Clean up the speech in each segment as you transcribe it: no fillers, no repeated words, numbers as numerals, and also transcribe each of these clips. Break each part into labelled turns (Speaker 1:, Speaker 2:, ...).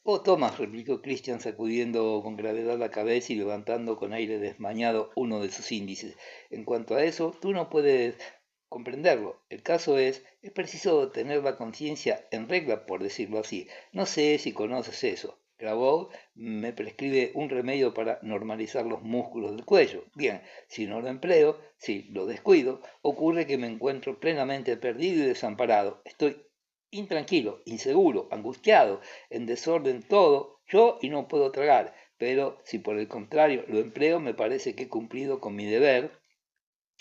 Speaker 1: Oh, Tomás, replicó Christian sacudiendo con gravedad la cabeza y levantando con aire desmañado uno de sus índices. En cuanto a eso, tú no puedes comprenderlo. El caso es preciso tener la conciencia en regla, por decirlo así. No sé si conoces eso. Grabó me prescribe un remedio para normalizar los músculos del cuello. Bien, si no lo empleo, si lo descuido, ocurre que me encuentro plenamente perdido y desamparado. Estoy intranquilo, inseguro, angustiado, en desorden todo, yo y no puedo tragar, pero si por el contrario lo empleo, me parece que he cumplido con mi deber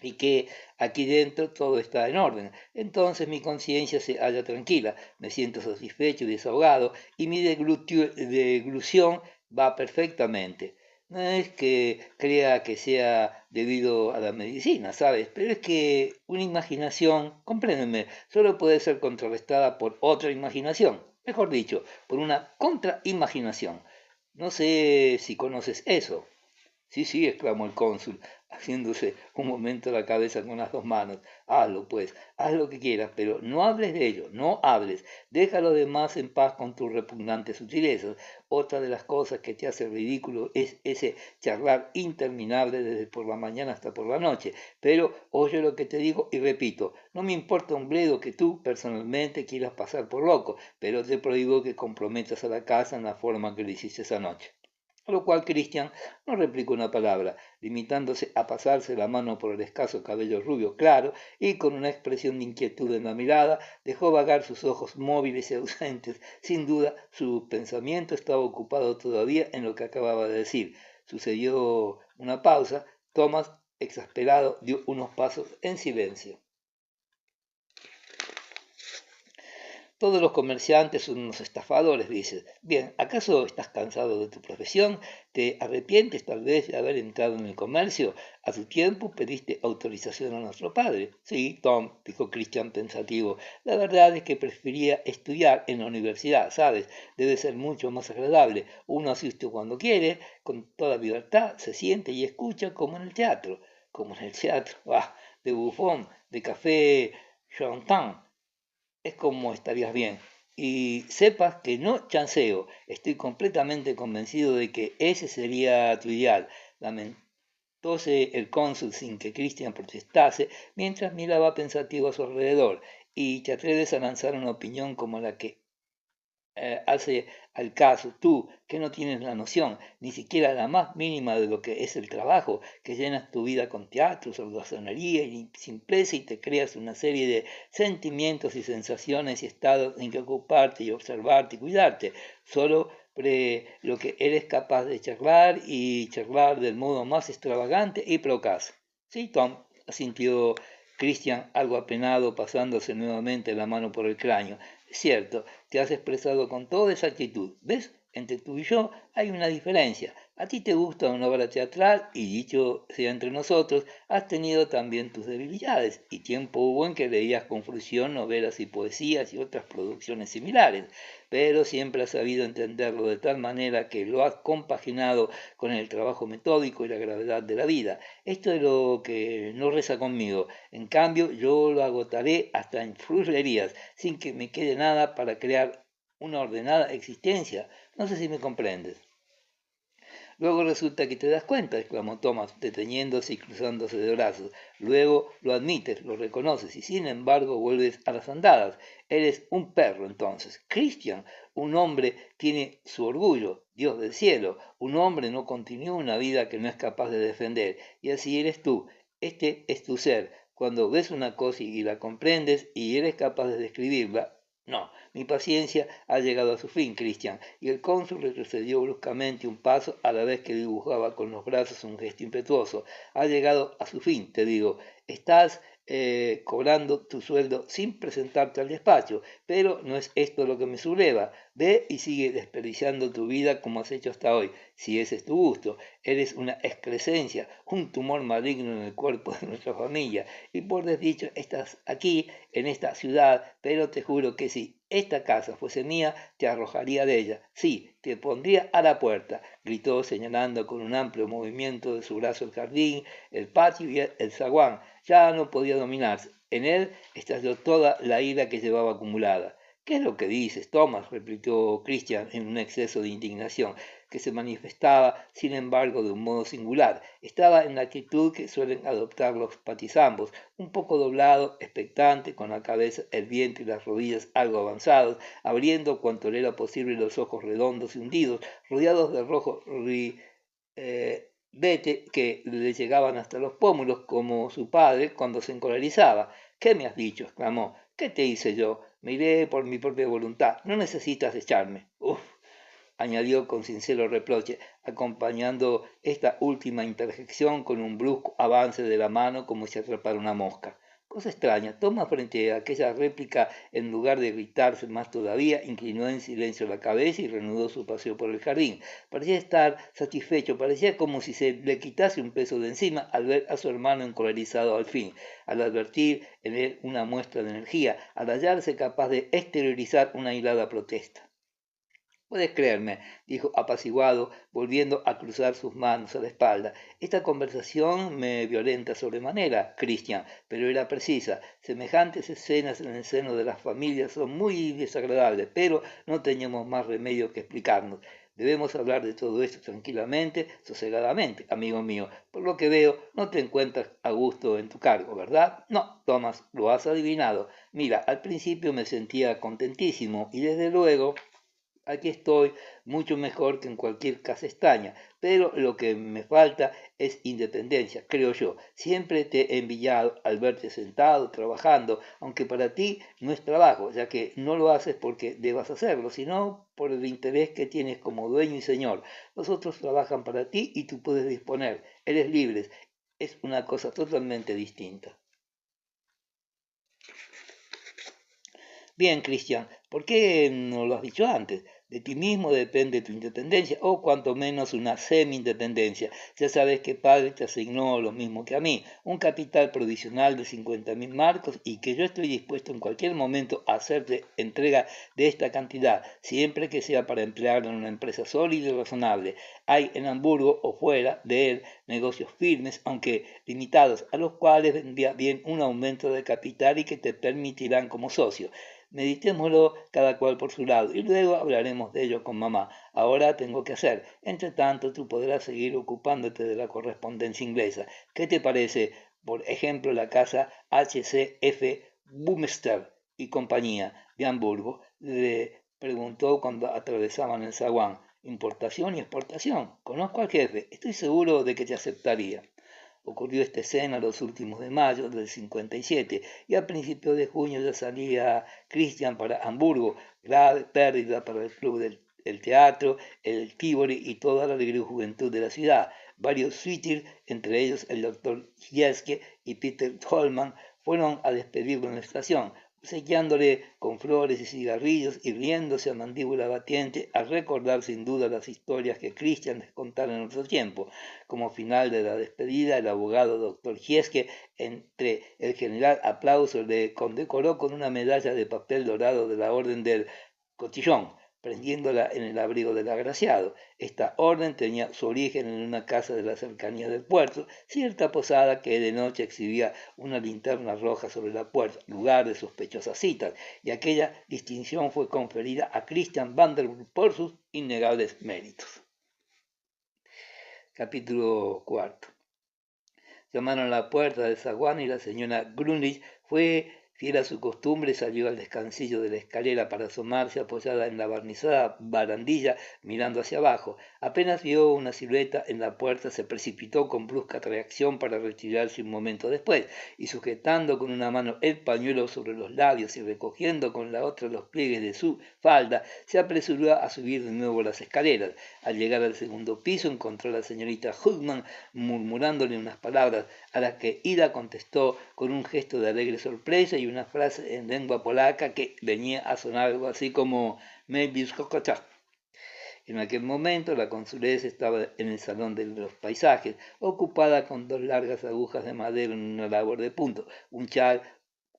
Speaker 1: y que aquí dentro todo está en orden. Entonces mi conciencia se halla tranquila, me siento satisfecho y desahogado y mi deglución va perfectamente. No es que crea que sea debido a la medicina, ¿sabes? Pero es que una imaginación, compréndeme, solo puede ser contrarrestada por otra imaginación. Mejor dicho, por una contraimaginación. No sé si conoces eso. Sí, sí, exclamó el cónsul, haciéndose un momento la cabeza con las dos manos. Hazlo, pues, haz lo que quieras, pero no hables de ello, no hables. Deja a los demás en paz con tus repugnantes sutilezas. Otra de las cosas que te hace ridículo es ese charlar interminable desde por la mañana hasta por la noche. Pero oye lo que te digo y repito, no me importa un bledo que tú personalmente quieras pasar por loco, pero te prohíbo que comprometas a la casa en la forma que lo hiciste esa noche. A lo cual Cristian no replicó una palabra, limitándose a pasarse la mano por el escaso cabello rubio claro y con una expresión de inquietud en la mirada dejó vagar sus ojos móviles y ausentes. Sin duda, su pensamiento estaba ocupado todavía en lo que acababa de decir. Sucedió una pausa. Thomas, exasperado, dio unos pasos en silencio. Todos los comerciantes son unos estafadores, dices. Bien, ¿acaso estás cansado de tu profesión? ¿Te arrepientes tal vez de haber entrado en el comercio? A tu tiempo pediste autorización a nuestro padre. Sí, Tom, dijo Christian pensativo. La verdad es que prefería estudiar en la universidad, ¿sabes? Debe ser mucho más agradable. Uno asiste cuando quiere, con toda libertad, se siente y escucha como en el teatro. Como en el teatro, de bufón, de café chantant es como estarías bien. Y sepas que no chanceo, estoy completamente convencido de que ese sería tu ideal. Lamentóse el cónsul sin que Cristian protestase, mientras miraba pensativo a su alrededor. Y te atreves a lanzar una opinión como la que hace al caso, tú que no tienes la noción, ni siquiera la más mínima de lo que es el trabajo, que llenas tu vida con teatros, holgazanería y simpleza y te creas una serie de sentimientos y sensaciones y estados en que ocuparte y observarte y cuidarte, solo lo que eres capaz de charlar y charlar del modo más extravagante y procaz. Sí, Tom, asintió Christian, algo apenado, pasándose nuevamente la mano por el cráneo. Es cierto, te has expresado con toda exactitud. ¿Ves? Entre tú y yo hay una diferencia. A ti te gusta una obra teatral y dicho sea entre nosotros, has tenido también tus debilidades y tiempo hubo en que leías con fruición novelas y poesías y otras producciones similares, pero siempre has sabido entenderlo de tal manera que lo has compaginado con el trabajo metódico y la gravedad de la vida. Esto es lo que no reza conmigo. En cambio, yo lo agotaré hasta en fruslerías, sin que me quede nada para crear una ordenada existencia. No sé si me comprendes. Luego resulta que te das cuenta, exclamó Thomas, deteniéndose y cruzándose de brazos. Luego lo admites, lo reconoces y sin embargo vuelves a las andadas. Eres un perro entonces. Christian, un hombre tiene su orgullo, Dios del cielo. Un hombre no continúa una vida que no es capaz de defender. Y así eres tú. Este es tu ser. Cuando ves una cosa y la comprendes y eres capaz de describirla, no, mi paciencia ha llegado a su fin, Cristian, y el cónsul retrocedió bruscamente un paso a la vez que dibujaba con los brazos un gesto impetuoso. Ha llegado a su fin, te digo. Estás cobrando tu sueldo sin presentarte al despacho, pero no es esto lo que me subleva. Ve y sigue desperdiciando tu vida como has hecho hasta hoy, si ese es tu gusto. Eres una excrescencia, un tumor maligno en el cuerpo de nuestra familia, y por desdicho estás aquí en esta ciudad, pero te juro que si esta casa fuese mía, te arrojaría de ella. Sí, te pondría a la puerta, gritó señalando con un amplio movimiento de su brazo el jardín, el patio y el zaguán. Ya no podía dominarse. En él estalló toda la ira que llevaba acumulada. ¿Qué es lo que dices, Thomas? Replicó Christian en un exceso de indignación, que se manifestaba, sin embargo, de un modo singular. Estaba en la actitud que suelen adoptar los patizambos, un poco doblado, expectante, con la cabeza, el vientre y las rodillas algo avanzados, abriendo cuanto le era posible los ojos redondos y hundidos, rodeados de rojo vete que le llegaban hasta los pómulos, como su padre cuando se encolerizaba. ¿Qué me has dicho? Exclamó. ¿Qué te hice yo? Me iré por mi propia voluntad. No necesitas echarme. Uf, añadió con sincero reproche, acompañando esta última interjección con un brusco avance de la mano como si atrapara una mosca. Cosa extraña, Tomás frente a aquella réplica, en lugar de irritarse más todavía, inclinó en silencio la cabeza y reanudó su paseo por el jardín. Parecía estar satisfecho, parecía como si se le quitase un peso de encima al ver a su hermano encolerizado al fin, al advertir en él una muestra de energía, al hallarse capaz de exteriorizar una hilada protesta. Puedes creerme, dijo apaciguado, volviendo a cruzar sus manos a la espalda. Esta conversación me violenta sobremanera, Christian, pero era precisa. Semejantes escenas en el seno de las familias son muy desagradables, pero no teníamos más remedio que explicarnos. Debemos hablar de todo esto tranquilamente, sosegadamente, amigo mío. Por lo que veo, no te encuentras a gusto en tu cargo, ¿verdad? No, Tomás, lo has adivinado. Mira, al principio me sentía contentísimo y desde luego aquí estoy mucho mejor que en cualquier casa estaña, pero lo que me falta es independencia, creo yo. Siempre te he envidiado al verte sentado, trabajando, aunque para ti no es trabajo, ya que no lo haces porque debas hacerlo, sino por el interés que tienes como dueño y señor. Los otros trabajan para ti y tú puedes disponer, eres libre, es una cosa totalmente distinta. Bien, Cristian, ¿por qué no lo has dicho antes? De ti mismo depende tu independencia, o cuanto menos una semi-independencia. Ya sabes que padre te asignó lo mismo que a mí, un capital provisional de 50.000 marcos y que yo estoy dispuesto en cualquier momento a hacerte entrega de esta cantidad, siempre que sea para emplearlo en una empresa sólida y razonable. Hay en Hamburgo o fuera de él negocios firmes, aunque limitados, a los cuales vendría bien un aumento de capital y que te permitirán como socio. Meditémoslo cada cual por su lado y luego hablaremos de ello con mamá. Ahora tengo que hacer. Entre tanto, tú podrás seguir ocupándote de la correspondencia inglesa. ¿Qué te parece, por ejemplo, la casa HCF Boomster y compañía de Hamburgo? Le preguntó cuando atravesaban el zaguán. Importación y exportación. Conozco al jefe. Estoy seguro de que te aceptaría. Ocurrió esta escena los últimos de mayo del 57 y a principios de junio ya salía Christian para Hamburgo, grave pérdida para el club del teatro, el Tivoli y toda la alegre juventud de la ciudad. Varios suites, entre ellos el doctor Gieske y Peter Tolman, fueron a despedirlo en la estación, obsequiándole con flores y cigarrillos y riéndose a mandíbula batiente al recordar sin duda las historias que Christian les contara en otro tiempo. Como final de la despedida, el abogado doctor Gieske, entre el general aplauso, le condecoró con una medalla de papel dorado de la Orden del Cotillón, prendiéndola en el abrigo del agraciado. Esta orden tenía su origen en una casa de la cercanía del puerto, cierta posada que de noche exhibía una linterna roja sobre la puerta, lugar de sospechosas citas, y aquella distinción fue conferida a Christian Vanderbilt por sus innegables méritos. Capítulo cuarto. Llamaron a la puerta del zaguán y la señora Grunlich fue fiel a su costumbre, salió al descansillo de la escalera para asomarse apoyada en la barnizada barandilla mirando hacia abajo. Apenas vio una silueta en la puerta se precipitó con brusca reacción para retirarse un momento después y sujetando con una mano el pañuelo sobre los labios y recogiendo con la otra los pliegues de su falda, se apresuró a subir de nuevo las escaleras. Al llegar al segundo piso encontró a la señorita Hugman murmurándole unas palabras a las que Ida contestó con un gesto de alegre sorpresa y una frase en lengua polaca que venía a sonar algo así como "Maybe Kokota". En aquel momento la consulez estaba en el salón de los paisajes, ocupada con dos largas agujas de madera en una labor de punto, un chal,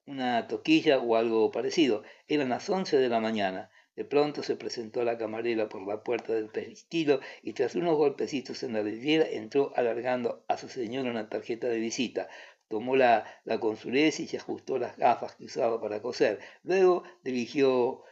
Speaker 1: una toquilla o algo parecido. Eran las 11 de la mañana. De pronto se presentó la camarera por la puerta del peristilo y tras unos golpecitos en la vidriera entró alargando a su señora una tarjeta de visita. Tomó la consulez y se ajustó las gafas que usaba para coser. Luego dirigió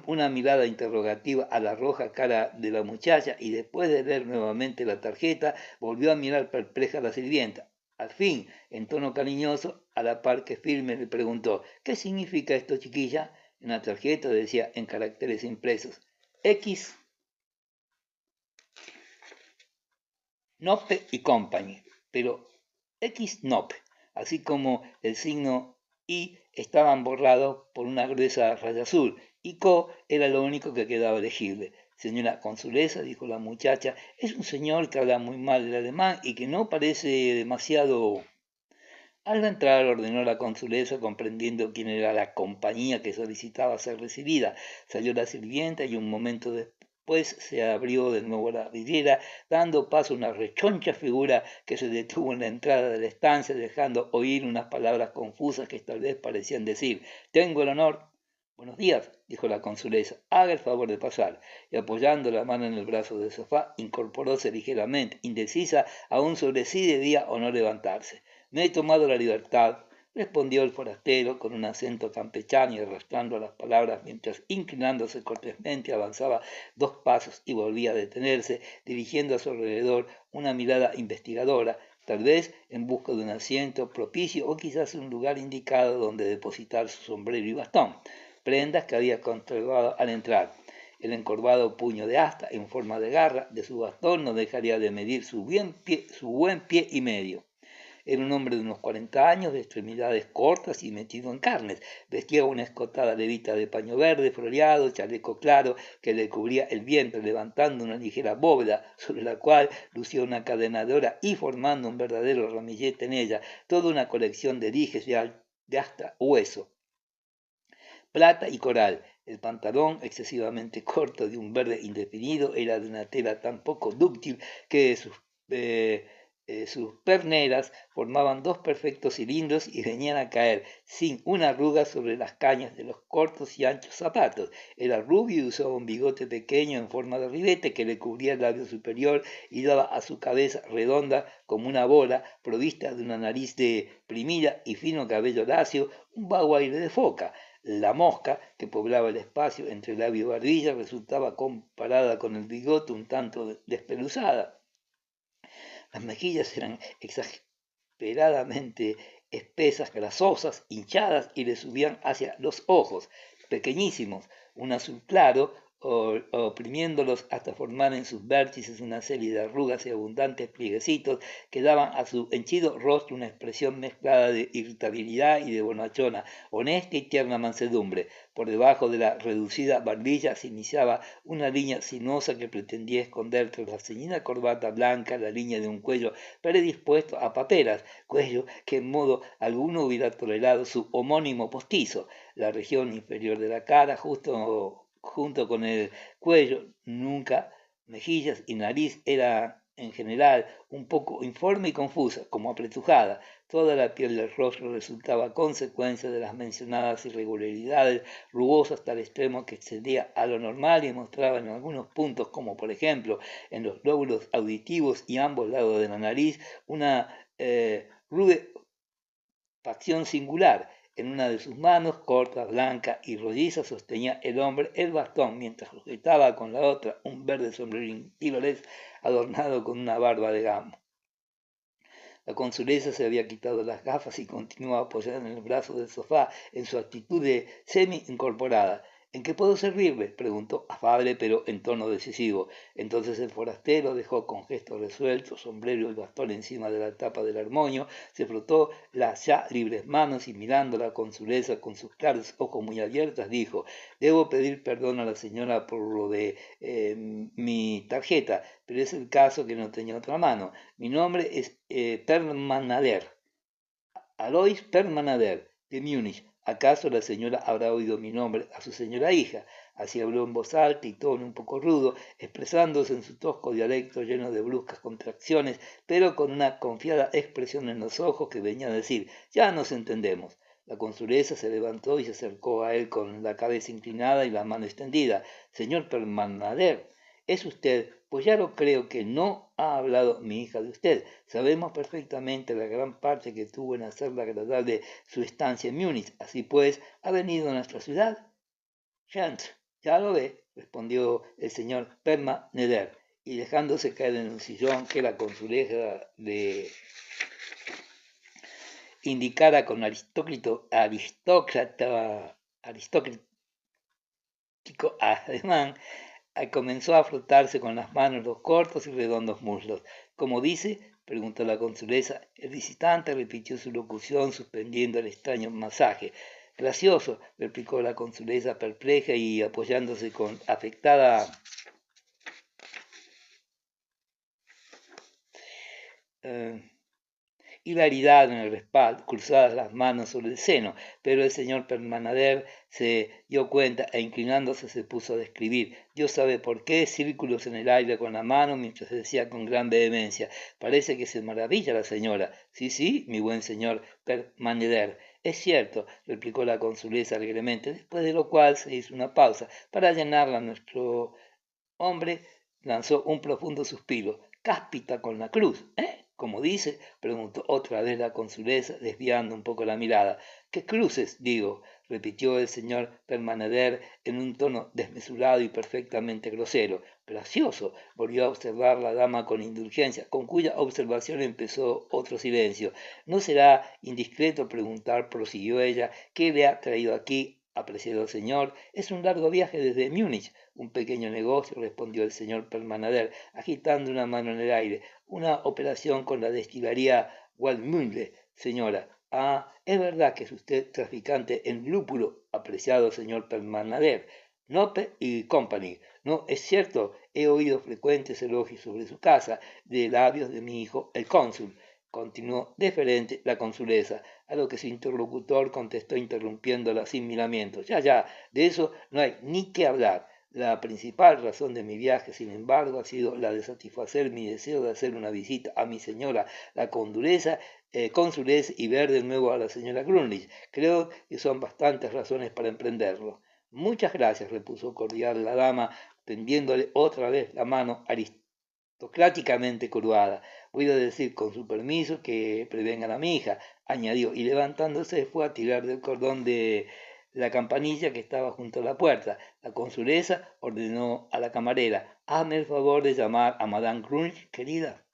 Speaker 1: una mirada interrogativa a la roja cara de la muchacha y después de leer nuevamente la tarjeta, volvió a mirar perpleja a la sirvienta. Al fin, en tono cariñoso, a la par que firme, le preguntó, ¿qué significa esto, chiquilla? En la tarjeta decía en caracteres impresos, X, Nope y Company, pero X Nope, así como el signo I estaban borrados por una gruesa raya azul, y Co era lo único que quedaba legible. Señora consulesa, dijo la muchacha, es un señor que habla muy mal el alemán y que no parece demasiado... Al entrar ordenó la consulesa comprendiendo quién era la compañía que solicitaba ser recibida. Salió la sirvienta y un momento después se abrió de nuevo la vidriera, dando paso a una rechoncha figura que se detuvo en la entrada de la estancia, dejando oír unas palabras confusas que tal vez parecían decir, tengo el honor. Buenos días, dijo la consulesa, haga el favor de pasar, y apoyando la mano en el brazo del sofá, incorporóse ligeramente, indecisa aún sobre si debía o no levantarse. Me he tomado la libertad, respondió el forastero con un acento campechano y arrastrando las palabras mientras inclinándose cortésmente avanzaba 2 pasos y volvía a detenerse, dirigiendo a su alrededor una mirada investigadora, tal vez en busca de un asiento propicio o quizás un lugar indicado donde depositar su sombrero y bastón, prendas que había conservado al entrar. El encorvado puño de asta en forma de garra de su bastón no dejaría de medir su buen pie y medio. Era un hombre de unos 40 años, de extremidades cortas y metido en carnes. Vestía una escotada levita de paño verde floreado, chaleco claro que le cubría el vientre, levantando una ligera bóveda sobre la cual lucía una cadena de oro y formando un verdadero ramillete en ella, toda una colección de dijes de hasta hueso, plata y coral. El pantalón, excesivamente corto de un verde indefinido, era de una tela tan poco dúctil que sus perneras formaban 2 perfectos cilindros y venían a caer sin una arruga sobre las cañas de los cortos y anchos zapatos. Era rubio y usaba un bigote pequeño en forma de ribete que le cubría el labio superior y daba a su cabeza redonda como una bola, provista de una nariz deprimida y fino cabello lacio, un vago aire de foca. La mosca que poblaba el espacio entre labio y barbilla resultaba comparada con el bigote un tanto despeluzada. Las mejillas eran exageradamente espesas, grasosas, hinchadas y le subían hacia los ojos, pequeñísimos, un azul claro, oprimiéndolos hasta formar en sus vértices una serie de arrugas y abundantes plieguecitos que daban a su henchido rostro una expresión mezclada de irritabilidad y de bonachona, honesta y tierna mansedumbre. Por debajo de la reducida barbilla se iniciaba una línea sinuosa que pretendía esconder tras la ceñida corbata blanca la línea de un cuello predispuesto a paperas, cuello que en modo alguno hubiera tolerado su homónimo postizo. La región inferior de la cara, junto con el cuello, nuca, mejillas y nariz, era en general un poco informe y confusa, como apretujada. Toda la piel del rostro resultaba consecuencia de las mencionadas irregularidades, rugosa hasta el extremo que excedía a lo normal y mostraba en algunos puntos, como por ejemplo en los lóbulos auditivos y ambos lados de la nariz, una facción singular. En una de sus manos, corta, blanca y rolliza, sostenía el hombre el bastón, mientras sujetaba con la otra un verde sombrerín tiroles adornado con una barba de gamo. La consulesa se había quitado las gafas y continuaba apoyada en el brazo del sofá en su actitud de semi-incorporada. ¿En qué puedo servirle? Preguntó afable pero en tono decisivo. Entonces el forastero dejó con gesto resuelto sombrero y bastón encima de la tapa del armonio, se frotó las ya libres manos y mirando a la consulesa con sus claros ojos muy abiertos dijo, debo pedir perdón a la señora por lo de mi tarjeta, pero es el caso que no tenía otra mano. Mi nombre es Permanader, Alois Permanader, de Múnich. ¿Acaso la señora habrá oído mi nombre a su señora hija? Así habló en voz alta y tono un poco rudo, expresándose en su tosco dialecto lleno de bruscas contracciones, pero con una confiada expresión en los ojos que venía a decir, ya nos entendemos. La consulesa se levantó y se acercó a él con la cabeza inclinada y la mano extendida. Señor Permanader, ¿es usted? Pues ya lo creo que no ha hablado mi hija de usted. Sabemos perfectamente la gran parte que tuvo en hacerle agradable su estancia en Múnich. Así pues, ha venido a nuestra ciudad. Gent, Ya lo ve, respondió el señor Permaneder, y dejándose caer en el sillón que la consuleza le indicara con aristocrático ademán, comenzó a frotarse con las manos los cortos y redondos muslos. ¿Cómo dice? Preguntó la consulesa. El visitante repitió su locución suspendiendo el extraño masaje. Gracioso, replicó la consulesa perpleja y apoyándose con afectada hilaridad en el respaldo, cruzadas las manos sobre el seno, pero el señor Permanader se dio cuenta e inclinándose se puso a describir. Dios sabe por qué, círculos en el aire con la mano mientras decía con gran vehemencia. Parece que se maravilla la señora. Sí, sí, mi buen señor Permanader. Es cierto, replicó la consulesa alegremente, después de lo cual se hizo una pausa. Para llenarla nuestro hombre lanzó un profundo suspiro. Cáspita con la cruz, ¿eh? Como dice, preguntó otra vez la consulesa, desviando un poco la mirada. ¿Qué cruces? Digo, repitió el señor Permaneder en un tono desmesurado y perfectamente grosero. Gracioso, volvió a observar la dama con indulgencia, con cuya observación empezó otro silencio. No será indiscreto preguntar, prosiguió ella, ¿qué le ha traído aquí, apreciado señor? Es un largo viaje desde Múnich. Un pequeño negocio, respondió el señor Permanader, agitando una mano en el aire. Una operación con la destilería Waldmühle, señora. Ah, es verdad que es usted traficante en lúpulo, apreciado señor Permanader. Nope y Company. No, es cierto, he oído frecuentes elogios sobre su casa de labios de mi hijo, el cónsul. Continuó deferente la consulesa, a lo que su interlocutor contestó interrumpiéndola sin miramientos. Ya, ya, de eso no hay ni que hablar. La principal razón de mi viaje, sin embargo, ha sido la de satisfacer mi deseo de hacer una visita a mi señora, la cónsules, y ver de nuevo a la señora Grunlich. Creo que son bastantes razones para emprenderlo. Muchas gracias, repuso cordial la dama, tendiéndole otra vez la mano aristocráticamente curvada. Voy a decir con su permiso que prevengan a mi hija, añadió, y levantándose fue a tirar del cordón de la campanilla que estaba junto a la puerta. La consulesa ordenó a la camarera, hazme el favor de llamar a Madame Grunch, querida.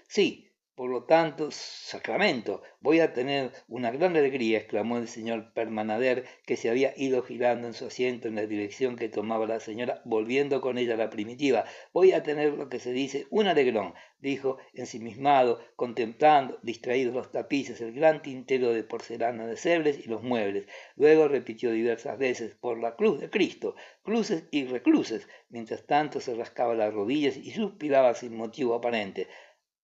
Speaker 1: Sí, por lo tanto, Sacramento, voy a tener una gran alegría, exclamó el señor Permanader, que se había ido girando en su asiento en la dirección que tomaba la señora, volviendo con ella a la primitiva. Voy a tener lo que se dice un alegrón, dijo ensimismado, contemplando, distraídos los tapices, el gran tintero de porcelana de Sebles y los muebles. Luego repitió diversas veces, por la cruz de Cristo, cruces y recluces. Mientras tanto se rascaba las rodillas y suspiraba sin motivo aparente.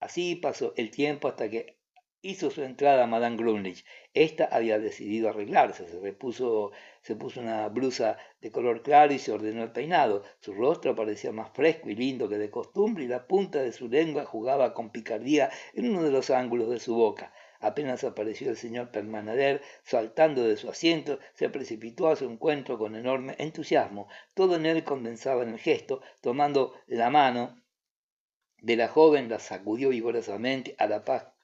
Speaker 1: Así pasó el tiempo hasta que hizo su entrada Madame Grunlich. Esta había decidido arreglarse, se puso una blusa de color claro y se ordenó el peinado. Su rostro parecía más fresco y lindo que de costumbre y la punta de su lengua jugaba con picardía en uno de los ángulos de su boca. Apenas apareció el señor Permanader, saltando de su asiento, se precipitó a su encuentro con enorme entusiasmo. Todo en él condensaba en el gesto, tomando la mano de la joven, la sacudió vigorosamente a la par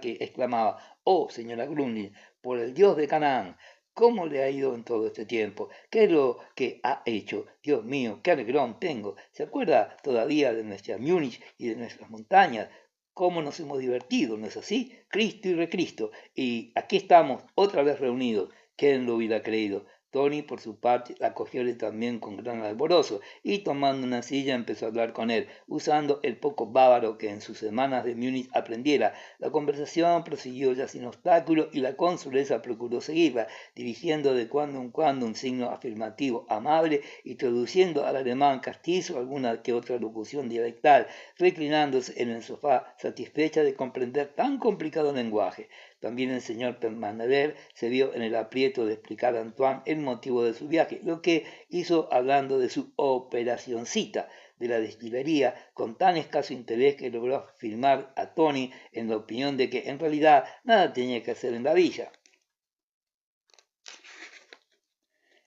Speaker 1: que exclamaba, oh, señora Grundy, por el Dios de Canaán, ¿cómo le ha ido en todo este tiempo? ¿Qué es lo que ha hecho? Dios mío, qué alegrón tengo. ¿Se acuerda todavía de nuestra Múnich y de nuestras montañas? ¿Cómo nos hemos divertido, no es así? Cristo y recristo. Y aquí estamos otra vez reunidos. ¿Quién lo hubiera creído? Tony, por su parte, la cogió también con gran alborozo y tomando una silla empezó a hablar con él, usando el poco bávaro que en sus semanas de Múnich aprendiera. La conversación prosiguió ya sin obstáculo y la consulesa procuró seguirla, dirigiendo de cuando en cuando un signo afirmativo amable y traduciendo al alemán castizo alguna que otra locución dialectal, reclinándose en el sofá, satisfecha de comprender tan complicado lenguaje. También el señor Permanader se vio en el aprieto de explicar a Antoine el motivo de su viaje, lo que hizo hablando de su operacioncita de la destilería con tan escaso interés que logró afirmar a Tony en la opinión de que en realidad nada tenía que hacer en la villa.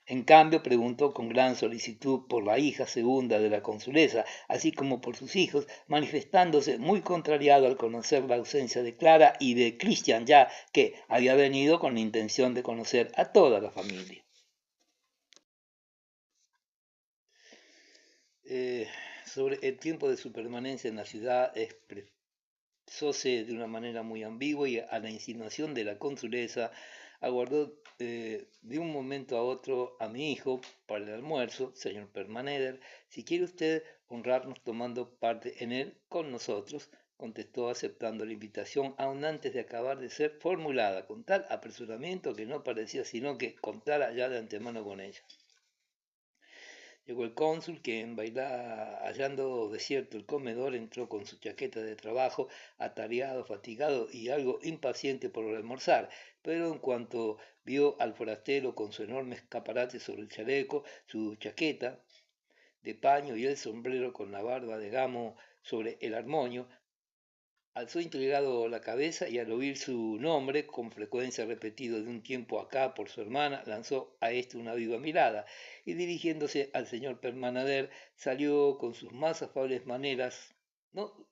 Speaker 1: En cambio, preguntó con gran solicitud por la hija segunda de la consulesa, así como por sus hijos, manifestándose muy contrariado al conocer la ausencia de Clara y de Christian, ya que había venido con la intención de conocer a toda la familia. eh, sobre el tiempo de su permanencia en la ciudad expresóse de una manera muy ambigua y a la insinuación de la consulesa aguardó de un momento a otro a mi hijo para el almuerzo, señor Permaneder. Si quiere usted honrarnos tomando parte en él con nosotros, contestó aceptando la invitación, aun antes de acabar de ser formulada, con tal apresuramiento que no parecía sino que contara ya de antemano con ella. Llegó el cónsul, que hallando desierto el comedor, entró con su chaqueta de trabajo, atareado, fatigado y algo impaciente por almorzar, pero en cuanto vio al forastero con su enorme escaparate sobre el chaleco, su chaqueta de paño y el sombrero con la barba de gamo sobre el armoño, alzó intrigado la cabeza y al oír su nombre, con frecuencia repetido de un tiempo acá por su hermana, lanzó a éste una viva mirada y dirigiéndose al señor Permanader, salió con sus más afables maneras. No,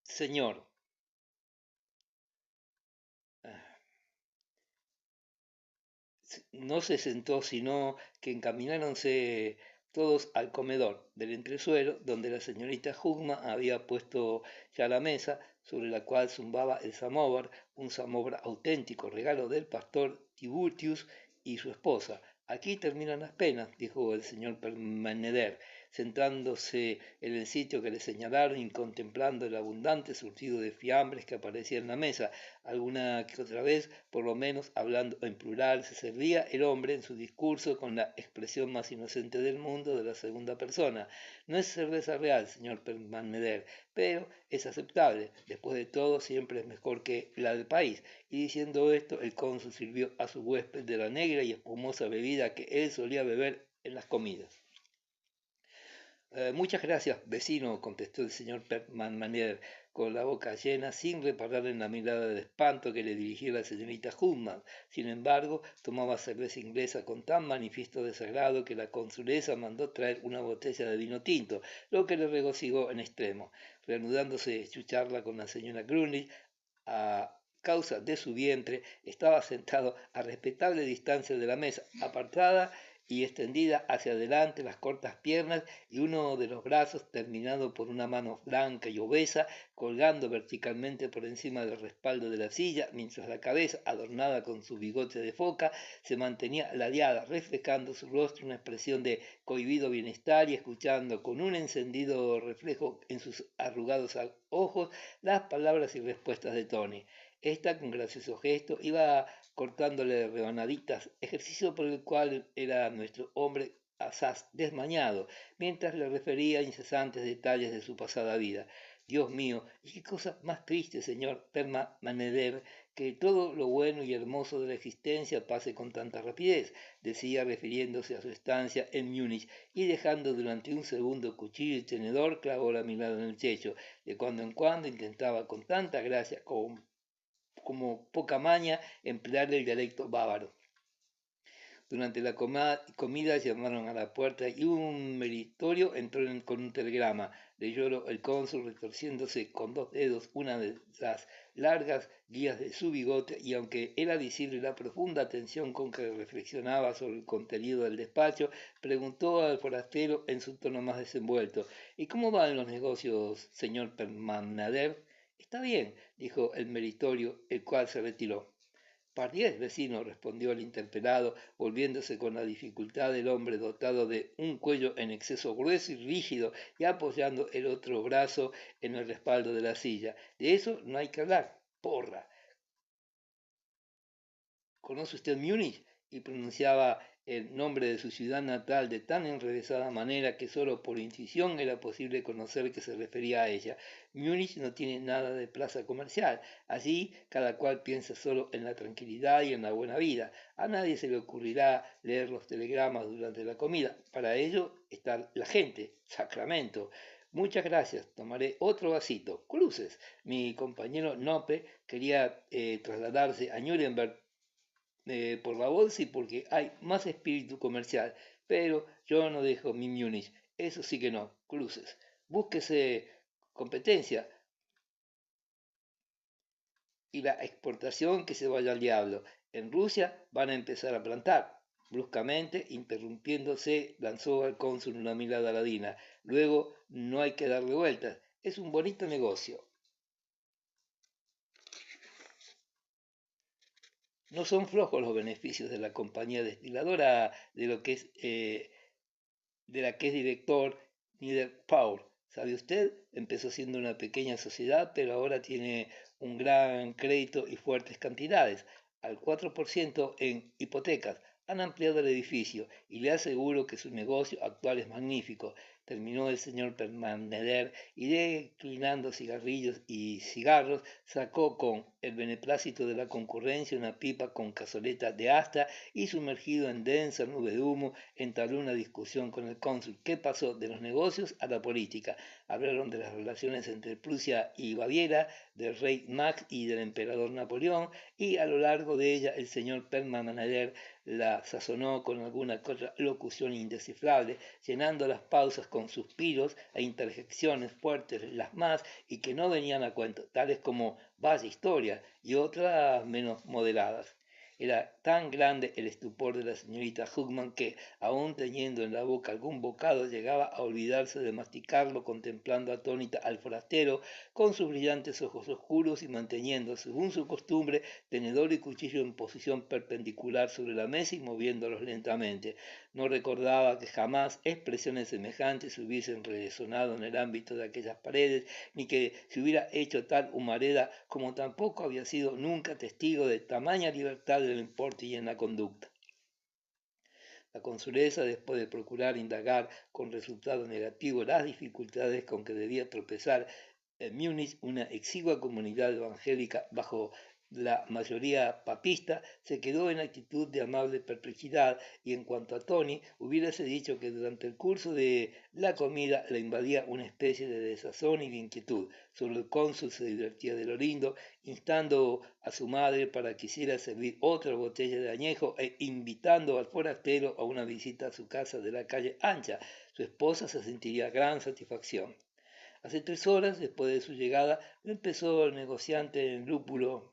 Speaker 1: señor. No se sentó, sino que encamináronse todos al comedor del entresuelo, donde la señorita Hugma había puesto ya la mesa, sobre la cual zumbaba el samóvar, un samóvar auténtico, regalo del pastor Tiburtius y su esposa. Aquí terminan las penas, dijo el señor Permaneder, sentándose en el sitio que le señalaron y contemplando el abundante surtido de fiambres que aparecía en la mesa. Alguna que otra vez, por lo menos hablando en plural, se servía el hombre en su discurso con la expresión más inocente del mundo de la segunda persona. No es cerveza real, señor Permaneder, pero es aceptable. Después de todo, siempre es mejor que la del país. Y diciendo esto, el cónsul sirvió a su huésped de la negra y espumosa bebida que él solía beber en las comidas. Muchas gracias, vecino, contestó el señor Perman con la boca llena, sin reparar en la mirada de espanto que le dirigía la señorita Hudman. Sin embargo, tomaba cerveza inglesa con tan manifiesto desagrado que la consulesa mandó traer una botella de vino tinto, lo que le regocijó en extremo. Reanudándose su charla con la señora Grunlich, a causa de su vientre, estaba sentado a respetable distancia de la mesa, apartada y extendida hacia adelante las cortas piernas y uno de los brazos terminado por una mano blanca y obesa colgando verticalmente por encima del respaldo de la silla, mientras la cabeza, adornada con su bigote de foca, se mantenía ladeada, reflejando su rostro una expresión de cohibido bienestar y escuchando con un encendido reflejo en sus arrugados ojos las palabras y respuestas de Tony. Esta, con gracioso gesto, iba cortándole rebanaditas, ejercicio por el cual era nuestro hombre asaz desmañado, mientras le refería incesantes detalles de su pasada vida. Dios mío, y qué cosa más triste, señor Permaneder, que todo lo bueno y hermoso de la existencia pase con tanta rapidez, decía refiriéndose a su estancia en Múnich, y dejando durante un segundo cuchillo y tenedor, clavó la mirada en el techo. De cuando en cuando intentaba con tanta gracia como poca maña emplear el dialecto bávaro. Durante la comida llamaron a la puerta y un meritorio entró con un telegrama. Leyó el cónsul retorciéndose con dos dedos una de las largas guías de su bigote y aunque era visible la profunda atención con que reflexionaba sobre el contenido del despacho, preguntó al forastero en su tono más desenvuelto: ¿Y cómo van los negocios, señor Permanader? Está bien, dijo el meritorio, el cual se retiró. Pardiez, vecino, respondió el interpelado, volviéndose con la dificultad del hombre dotado de un cuello en exceso grueso y rígido y apoyando el otro brazo en el respaldo de la silla. De eso no hay que hablar. Porra. ¿Conoce usted Múnich? Y pronunciaba el nombre de su ciudad natal de tan enrevesada manera que solo por intuición era posible conocer que se refería a ella. Múnich no tiene nada de plaza comercial. Allí cada cual piensa solo en la tranquilidad y en la buena vida. A nadie se le ocurrirá leer los telegramas durante la comida. Para ello está la gente. Sacramento. Muchas gracias. Tomaré otro vasito. Cruces. Mi compañero Nope quería trasladarse a Nuremberg por la bolsa y porque hay más espíritu comercial. Pero yo no dejo mi Múnich, eso sí que no, cruces. Búsquese competencia y la exportación que se vaya al diablo. En Rusia van a empezar a plantar. Bruscamente, interrumpiéndose, lanzó al cónsul una mirada ladina. Luego, no hay que darle vueltas. Es un bonito negocio. No son flojos los beneficios de la compañía destiladora de la que es director Nieder Paul. ¿Sabe usted? Empezó siendo una pequeña sociedad, pero ahora tiene un gran crédito y fuertes cantidades, al 4% en hipotecas. Han ampliado el edificio y le aseguro que su negocio actual es magnífico. Terminó el señor Permaneder y declinando cigarrillos y cigarros, sacó con el beneplácito de la concurrencia una pipa con cazoleta de asta y sumergido en densa nube de humo, entabló una discusión con el cónsul. ¿Qué pasó de los negocios a la política? Hablaron de las relaciones entre Prusia y Baviera, del rey Max y del emperador Napoleón, y a lo largo de ella el señor Permaneder la sazonó con alguna locución indescifrable, llenando las pausas con suspiros e interjecciones fuertes las más y que no venían a cuento, tales como vaya historia y otras menos moderadas. Era tan grande el estupor de la señorita Hugman que, aun teniendo en la boca algún bocado, llegaba a olvidarse de masticarlo contemplando atónita al forastero con sus brillantes ojos oscuros y manteniendo, según su costumbre, tenedor y cuchillo en posición perpendicular sobre la mesa y moviéndolos lentamente. No recordaba que jamás expresiones semejantes hubiesen resonado en el ámbito de aquellas paredes, ni que se hubiera hecho tal humareda, como tampoco había sido nunca testigo de tamaña libertad en el porte y en la conducta. La consuleza, después de procurar indagar con resultado negativo las dificultades con que debía tropezar en Múnich, una exigua comunidad evangélica bajo la mayoría papista, se quedó en actitud de amable perplejidad y en cuanto a Tony, hubiérase dicho que durante el curso de la comida le invadía una especie de desazón y de inquietud. Solo el cónsul se divertía de lo lindo, instando a su madre para que hiciera servir otra botella de añejo e invitando al forastero a una visita a su casa de la calle Ancha. Su esposa se sentiría gran satisfacción. Hace 3 horas, después de su llegada, empezó el negociante en lúpulo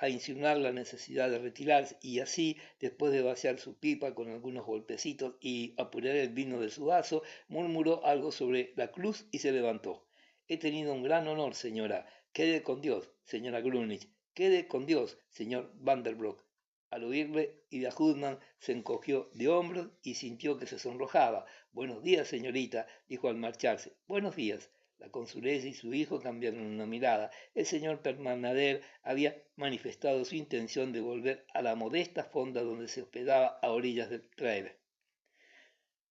Speaker 1: a insinuar la necesidad de retirarse y así, después de vaciar su pipa con algunos golpecitos y apurar el vino de su vaso, murmuró algo sobre la cruz y se levantó. He tenido un gran honor, señora. Quede con Dios, señora Grunich. Quede con Dios, señor Vanderbroek. Al oírle, Ida Hudman se encogió de hombros y sintió que se sonrojaba. Buenos días, señorita, dijo al marcharse. Buenos días. La consulesa y su hijo cambiaron una mirada. El señor Permanader había manifestado su intención de volver a la modesta fonda donde se hospedaba a orillas del Trave.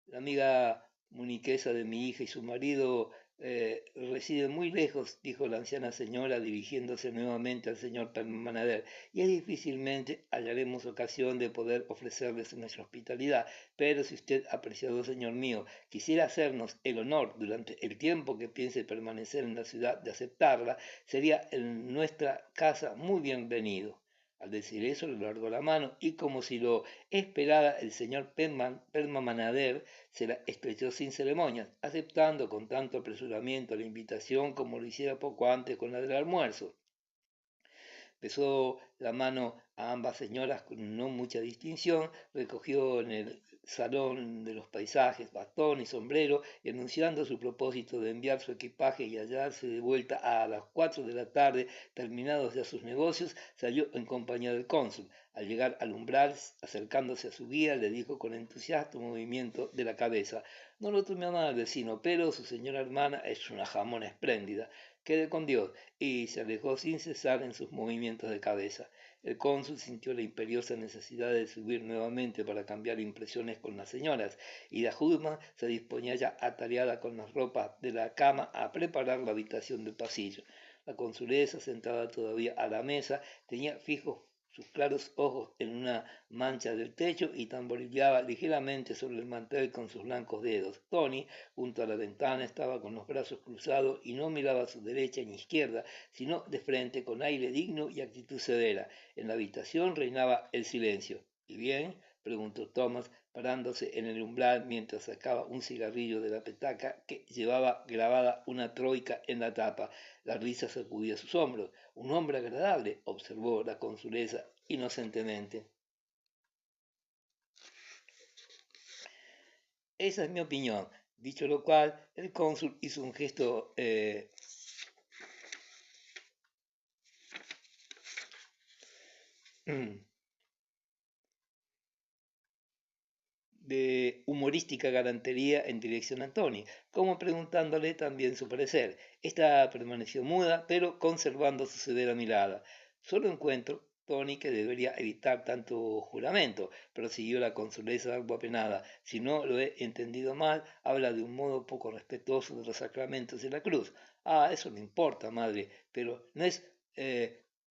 Speaker 1: La amiga muniquesa de mi hija y su marido residen muy lejos, dijo la anciana señora dirigiéndose nuevamente al señor Permanader, y es difícilmente hallaremos ocasión de poder ofrecerles nuestra hospitalidad, pero si usted, apreciado señor mío, quisiera hacernos el honor durante el tiempo que piense permanecer en la ciudad de aceptarla, sería en nuestra casa muy bienvenido. Al decir eso, le largó la mano y como si lo esperara, el señor Permanader se la estrechó sin ceremonias, aceptando con tanto apresuramiento la invitación como lo hiciera poco antes con la del almuerzo. Besó la mano a ambas señoras con no mucha distinción, recogió en el salón de los paisajes bastón y sombrero y anunciando su propósito de enviar su equipaje y hallarse de vuelta a las 4 de la tarde, terminados ya sus negocios, salió en compañía del cónsul. Al llegar al umbral, acercándose a su guía, le dijo con entusiasta movimiento de la cabeza: no lo tome a mal, vecino, pero su señora hermana es una jamona espléndida. Quede con Dios, y se alejó sin cesar en sus movimientos de cabeza. El cónsul sintió la imperiosa necesidad de subir nuevamente para cambiar impresiones con las señoras, y la Hudman se disponía ya atareada con las ropas de la cama a preparar la habitación del pasillo. La consulesa, sentada todavía a la mesa, tenía fijos sus claros ojos en una mancha del techo y tamborileaba ligeramente sobre el mantel con sus blancos dedos. Tony, junto a la ventana, estaba con los brazos cruzados y no miraba a su derecha ni izquierda, sino de frente con aire digno y actitud severa. En la habitación reinaba el silencio. ¿Y bien? Preguntó Thomas, parándose en el umbral mientras sacaba un cigarrillo de la petaca que llevaba grabada una troika en la tapa. La risa sacudía sus hombros. Un hombre agradable, observó la consulesa inocentemente. Esa es mi opinión. Dicho lo cual, el cónsul hizo un gesto de humorística galantería en dirección a Tony, como preguntándole también su parecer. Esta permaneció muda, pero conservando su severa mirada. Solo encuentro, Tony, que debería evitar tanto juramento, prosiguió la consulesa algo apenada. Si no lo he entendido mal, habla de un modo poco respetuoso de los sacramentos de la cruz. Ah, eso no importa, madre, pero no es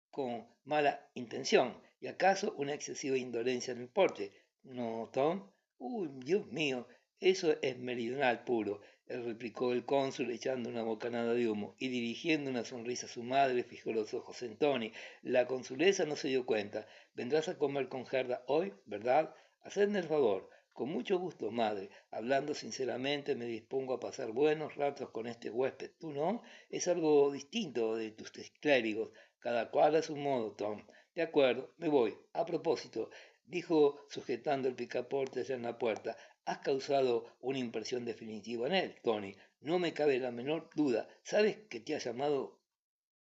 Speaker 1: con mala intención. ¿Y acaso una excesiva indolencia no importe? No, Tom. Uy, Dios mío, eso es meridional puro, replicó el cónsul echando una bocanada de humo y dirigiendo una sonrisa a su madre, fijó los ojos en Tony. La consulesa no se dio cuenta. Vendrás a comer con Gerda hoy, ¿verdad? Hacedme el favor. Con mucho gusto, madre. Hablando sinceramente, me dispongo a pasar buenos ratos con este huésped. ¿Tú no? Es algo distinto de tus clérigos. Cada cual a su modo, Tom. De acuerdo, me voy. A propósito, dijo sujetando el picaporte allá en la puerta. Has causado una impresión definitiva en él, Tony. No me cabe la menor duda. ¿Sabes que te ha llamado,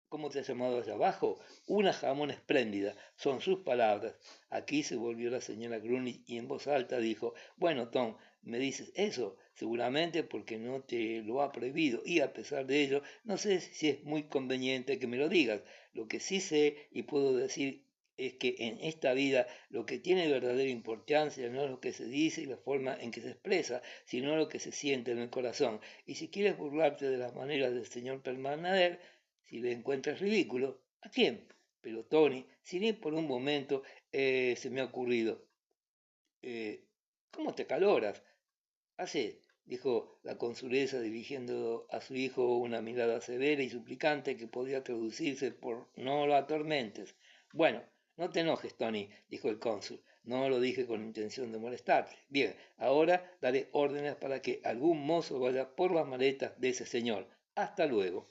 Speaker 1: cómo te ha llamado allá abajo? Una jamón espléndida. Son sus palabras. Aquí se volvió la señora Grunich y en voz alta dijo, bueno, Tom, me dices eso, seguramente porque no te lo ha prohibido y a pesar de ello, no sé si es muy conveniente que me lo digas. Lo que sí sé y puedo decir es que en esta vida lo que tiene verdadera importancia no es lo que se dice y la forma en que se expresa, sino lo que se siente en el corazón. Y si quieres burlarte de las maneras del señor Permanader, si le encuentras ridículo, ¿a quién? Pero Tony, si ni por un momento se me ha ocurrido, eh, ¿cómo te caloras? Hace, dijo la consulesa dirigiendo a su hijo una mirada severa y suplicante que podía traducirse por no lo atormentes. Bueno, no te enojes, Tony, dijo el cónsul. No lo dije con intención de molestarte. Bien, ahora daré órdenes para que algún mozo vaya por las maletas de ese señor. Hasta luego.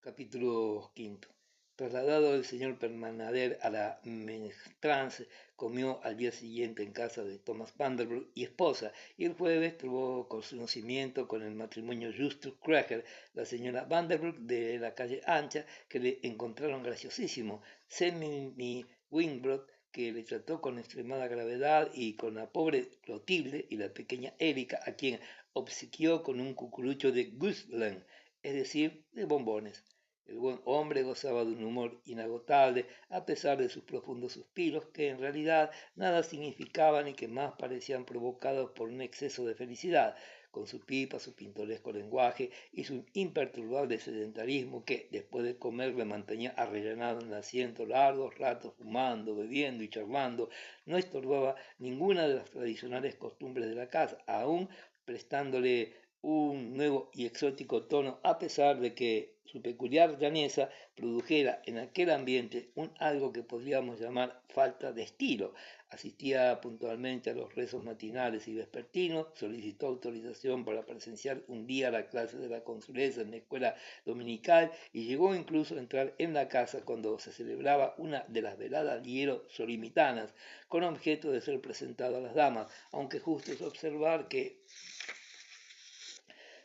Speaker 1: Capítulo quinto. Trasladado el señor Permanader a la Menstrance, comió al día siguiente en casa de Thomas Vanderbilt y esposa, y el jueves tuvo conocimiento con el matrimonio Justus Cracker, la señora Vanderbilt de la calle Ancha, que le encontraron graciosísimo. Semi Winbrod, que le trató con extremada gravedad, y con la pobre Clotilde y la pequeña Erika, a quien obsequió con un cucurucho de Guslen, es decir, de bombones. El buen hombre gozaba de un humor inagotable, a pesar de sus profundos suspiros, que en realidad nada significaban y que más parecían provocados por un exceso de felicidad, con su pipa, su pintoresco lenguaje y su imperturbable sedentarismo que, después de comer, le mantenía arrellanado en el asiento largos ratos fumando, bebiendo y charlando, no estorbaba ninguna de las tradicionales costumbres de la casa, aún prestándole un nuevo y exótico tono, a pesar de que su peculiar llaneza produjera en aquel ambiente un algo que podríamos llamar falta de estilo. Asistía puntualmente a los rezos matinales y vespertinos, solicitó autorización para presenciar un día la clase de la consulesa en la escuela dominical y llegó incluso a entrar en la casa cuando se celebraba una de las veladas liero solimitanas, con objeto de ser presentado a las damas, aunque justo es observar que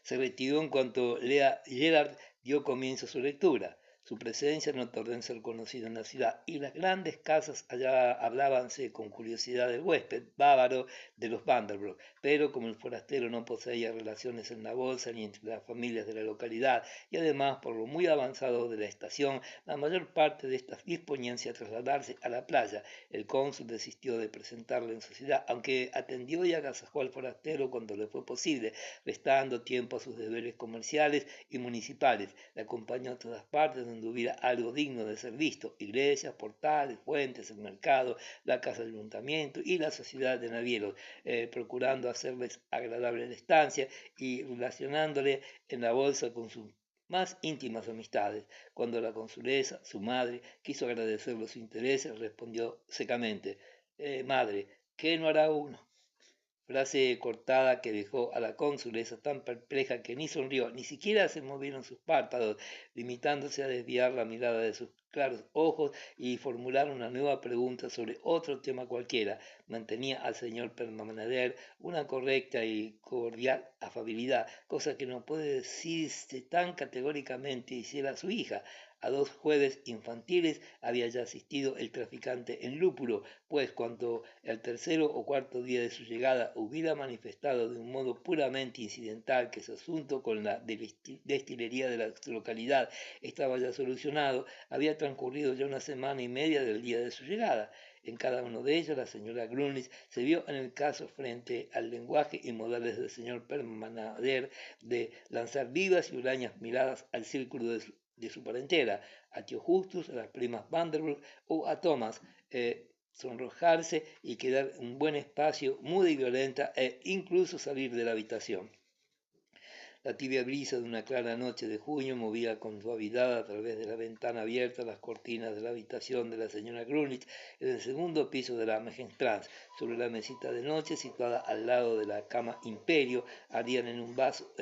Speaker 1: se retiró en cuanto Lea Gerard dio comienzo a su lectura. Su presencia no tardó en ser conocida en la ciudad y las grandes casas allá hablábanse con curiosidad del huésped bávaro de los Vanderbilt, pero como el forastero no poseía relaciones en la bolsa ni entre las familias de la localidad y además por lo muy avanzado de la estación, la mayor parte de estas disponíanse a trasladarse a la playa. El cónsul desistió de presentarle en sociedad, aunque atendió y agasajó al forastero cuando le fue posible, restando tiempo a sus deberes comerciales y municipales. Le acompañó a todas partes donde hubiera algo digno de ser visto: iglesias, portales, fuentes, el mercado, la casa del ayuntamiento y la sociedad de navieros, procurando hacerles agradable la estancia y relacionándole en la bolsa con sus más íntimas amistades. Cuando la consulesa, su madre, quiso agradecerle los intereses, respondió secamente, madre, ¿qué no hará uno? Frase cortada que dejó a la consulesa tan perpleja que ni sonrió, ni siquiera se movieron sus párpados, limitándose a desviar la mirada de sus claros ojos y formular una nueva pregunta sobre otro tema cualquiera. Mantenía al señor Permanader una correcta y cordial afabilidad, cosa que no puede decirse tan categóricamente hiciera su hija. A dos jueves infantiles había ya asistido el traficante en lúpulo, pues cuando el tercero o cuarto día de su llegada hubiera manifestado de un modo puramente incidental que su asunto con la destilería de la localidad estaba ya solucionado, había transcurrido ya una semana y media del día de su llegada. En cada uno de ellos, la señora Grunitz se vio en el caso frente al lenguaje y modales del señor Permanader de lanzar vivas y hurañas miradas al círculo de su parentela, a tío Justus, a las primas Vanderburg o a Thomas, sonrojarse y quedar un buen espacio, muda y violenta, e incluso salir de la habitación. La tibia brisa de una clara noche de junio movía con suavidad a través de la ventana abierta las cortinas de la habitación de la señora Grunitz en el segundo piso de la Magenstrans. Sobre la mesita de noche, situada al lado de la cama Imperio, ardían en un vaso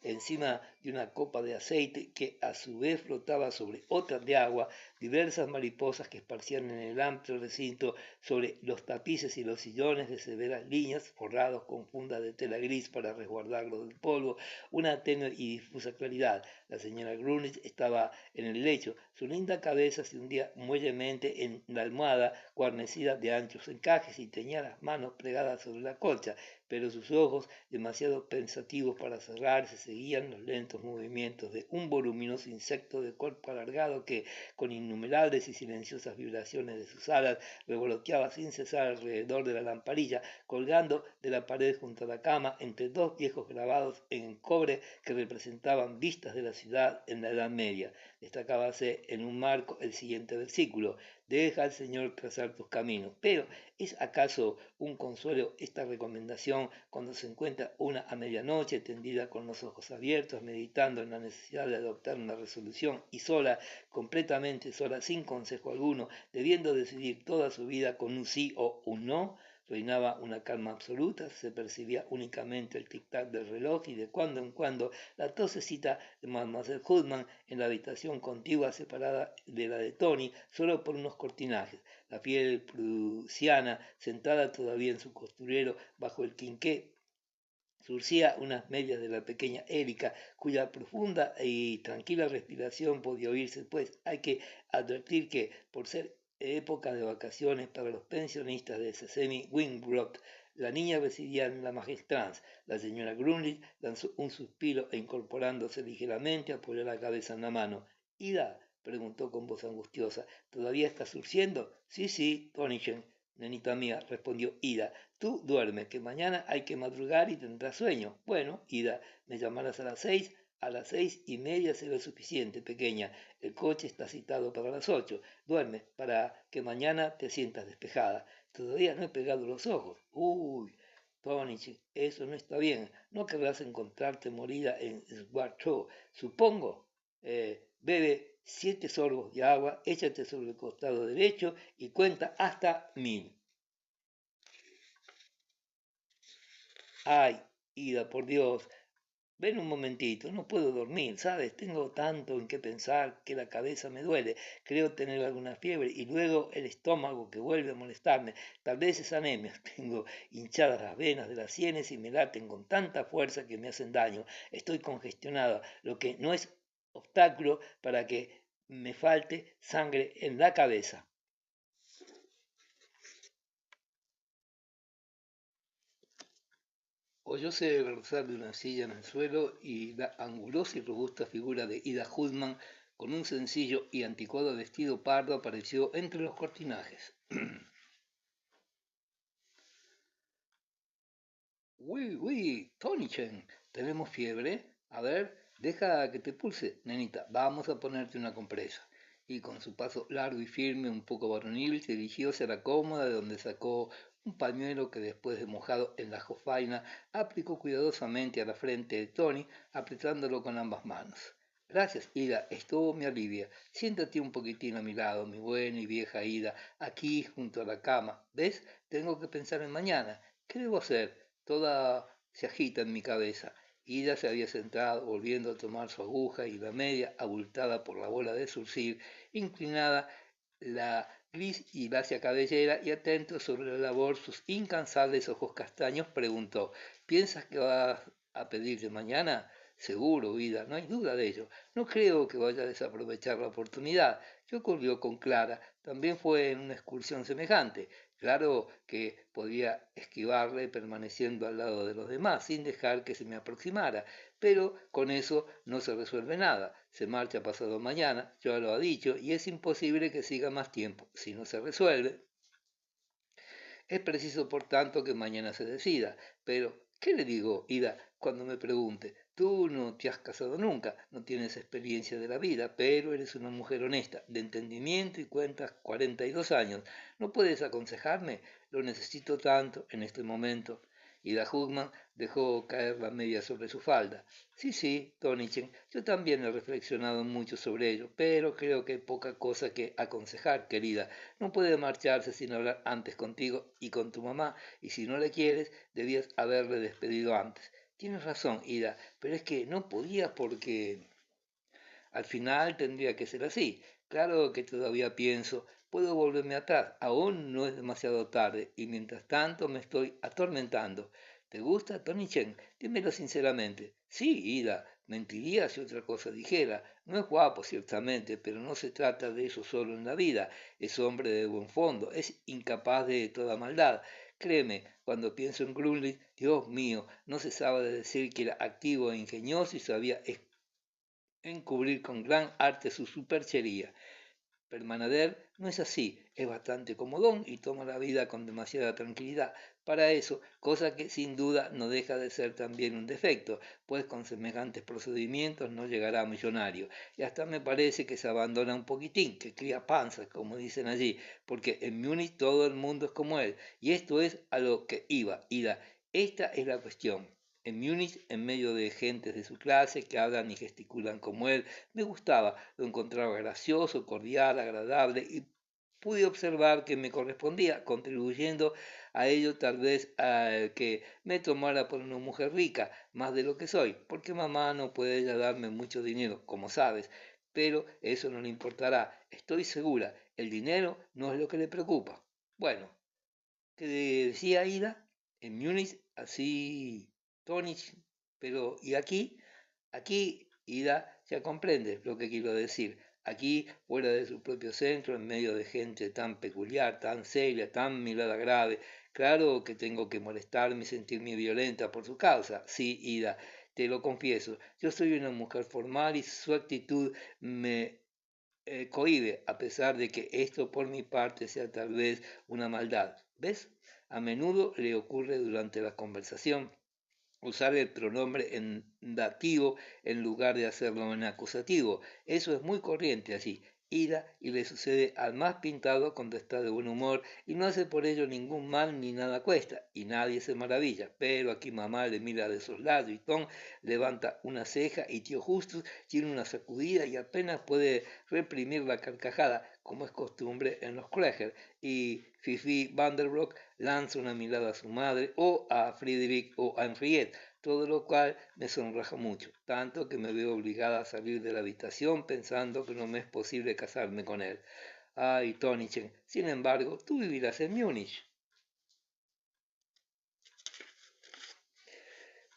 Speaker 1: encima de una copa de aceite que a su vez flotaba sobre otra de agua diversas mariposas que esparcían en el amplio recinto sobre los tapices y los sillones de severas líneas forrados con fundas de tela gris para resguardarlos del polvo, una tenue y difusa claridad. La señora Grunitz estaba en el lecho, su linda cabeza se hundía muellemente en la almohada guarnecida de anchos encajes y tenía las manos plegadas sobre la colcha, pero sus ojos, demasiado pensativos para cerrarse, seguían los lentos movimientos de un voluminoso insecto de cuerpo alargado que, con innumerables y silenciosas vibraciones de sus alas, revoloteaba sin cesar alrededor de la lamparilla, colgando de la pared junto a la cama entre dos viejos grabados en cobre que representaban vistas de la ciudad en la Edad Media. Destacábase en un marco el siguiente versículo: deja al Señor trazar tus caminos. Pero, ¿es acaso un consuelo esta recomendación cuando se encuentra una a medianoche tendida con los ojos abiertos, meditando en la necesidad de adoptar una resolución y sola, completamente sola, sin consejo alguno, debiendo decidir toda su vida con un sí o un no? Reinaba una calma absoluta, se percibía únicamente el tic-tac del reloj y de cuando en cuando la tosecita de Mademoiselle Hudman en la habitación contigua separada de la de Tony solo por unos cortinajes. La fiel prusiana, sentada todavía en su costurero bajo el quinqué, surcía unas medias de la pequeña Erika, cuya profunda y tranquila respiración podía oírse, pues hay que advertir que, por ser época de vacaciones para los pensionistas de Sesemi Wingbrook, la niña residía en la Magestrans. La señora Grunlich lanzó un suspiro e incorporándose ligeramente apoyó la cabeza en la mano. «Ida», preguntó con voz angustiosa, «¿todavía estás surciendo?» «Sí, sí, Tonichen, nenita mía», respondió Ida. «Tú duerme, que mañana hay que madrugar y tendrás sueño». «Bueno, Ida, me llamarás a las 6. A las 6:30 será suficiente, pequeña. El coche está citado para las 8. Duerme, para que mañana te sientas despejada. Todavía no he pegado los ojos. Uy, Tonich, eso no está bien. No querrás encontrarte morida en Swartro, supongo. Bebe 7 sorbos de agua, échate sobre el costado derecho y cuenta hasta 1000. Ay, Ida, por Dios, ven un momentito, no puedo dormir, ¿sabes? Tengo tanto en qué pensar que la cabeza me duele. Creo tener alguna fiebre y luego el estómago que vuelve a molestarme. Tal vez es anemia. Tengo hinchadas las venas de las sienes y me laten con tanta fuerza que me hacen daño. Estoy congestionada, lo que no es obstáculo para que me falte sangre en la cabeza. Oyóse el rozar de una silla en el suelo y la angulosa y robusta figura de Ida Hudman, con un sencillo y anticuado vestido pardo, apareció entre los cortinajes. Uy, uy, Tonichen, ¿tenemos fiebre? A ver, deja que te pulse, nenita, vamos a ponerte una compresa. Y con su paso largo y firme, un poco varonil, se dirigió hacia la cómoda de donde sacó un pañuelo que después de mojado en la jofaina, aplicó cuidadosamente a la frente de Tony, apretándolo con ambas manos. Gracias, Ida, esto me alivia. Siéntate un poquitín a mi lado, mi buena y vieja Ida, aquí junto a la cama. ¿Ves? Tengo que pensar en mañana. ¿Qué debo hacer? Toda se agita en mi cabeza. Ida se había sentado, volviendo a tomar su aguja y la media, abultada por la bola de surcir, inclinada la gris y lacia cabellera y atento sobre la labor sus incansables ojos castaños, preguntó: ¿Piensas que vas a pedirle mañana? Seguro, vida, no hay duda de ello. No creo que vaya a desaprovechar la oportunidad. ¿Qué ocurrió con Clara? También fue en una excursión semejante. Claro que podía esquivarle permaneciendo al lado de los demás sin dejar que se me aproximara, pero con eso no se resuelve nada. Se marcha pasado mañana, ya lo ha dicho, y es imposible que siga más tiempo. Si no se resuelve, es preciso, por tanto, que mañana se decida. Pero, ¿qué le digo, Ida, cuando me pregunte? Tú no te has casado nunca, no tienes experiencia de la vida, pero eres una mujer honesta, de entendimiento y cuentas 42 años. ¿No puedes aconsejarme? Lo necesito tanto en este momento. Ida Hugman dejó caer la media sobre su falda. Sí, Tonichen, yo también he reflexionado mucho sobre ello, pero creo que hay poca cosa que aconsejar, querida. No puede marcharse sin hablar antes contigo y con tu mamá, y si no le quieres, debías haberle despedido antes. Tienes razón, Ida, pero es que no podía porque al final tendría que ser así. Claro que todavía pienso, puedo volverme atrás, aún no es demasiado tarde, y mientras tanto me estoy atormentando. ¿Te gusta, Tony Chen? Dímelo sinceramente. Sí, Ida, mentiría si otra cosa dijera. No es guapo, ciertamente, pero no se trata de eso solo en la vida. Es hombre de buen fondo, es incapaz de toda maldad. Créeme, cuando pienso en Grunlich, Dios mío, no cesaba de decir que era activo e ingenioso y sabía encubrir con gran arte su superchería. Permanader no es así, es bastante comodón y toma la vida con demasiada tranquilidad. Para eso, cosa que sin duda no deja de ser también un defecto, pues con semejantes procedimientos no llegará a millonario. Y hasta me parece que se abandona un poquitín, que cría panzas, como dicen allí, porque en Múnich todo el mundo es como él. Y esto es a lo que iba, Ida. Esta es la cuestión. En Múnich, en medio de gentes de su clase que hablan y gesticulan como él, me gustaba, lo encontraba gracioso, cordial, agradable y pude observar que me correspondía, contribuyendo a ello tal vez a que me tomara por una mujer rica, más de lo que soy, porque mamá no puede ya darme mucho dinero, como sabes, pero eso no le importará, estoy segura, el dinero no es lo que le preocupa. Bueno, que decía Ida, en Múnich, así, Tónich, pero ¿y aquí? Aquí Ida ya comprende lo que quiero decir. Aquí, fuera de su propio centro, en medio de gente tan peculiar, tan seria, tan mirada grave, claro que tengo que molestarme y sentirme violenta por su causa. Sí, Ida, te lo confieso, yo soy una mujer formal y su actitud me cohíbe, a pesar de que esto por mi parte sea tal vez una maldad. ¿Ves? A menudo le ocurre durante la conversación usar el pronombre en dativo en lugar de hacerlo en acusativo. Eso es muy corriente allí. Ira y le sucede al más pintado cuando está de buen humor y no hace por ello ningún mal ni nada cuesta y nadie se maravilla. Pero aquí mamá le mira de soslayo y Tom levanta una ceja y tío Justus tiene una sacudida y apenas puede reprimir la carcajada como es costumbre en los Kreger y Fifi Vanderbroek lanza una mirada a su madre o a Friedrich o a Henriette, todo lo cual me sonroja mucho, tanto que me veo obligada a salir de la habitación pensando que no me es posible casarme con él. Ay, Tonichen, sin embargo, tú vivirás en Múnich.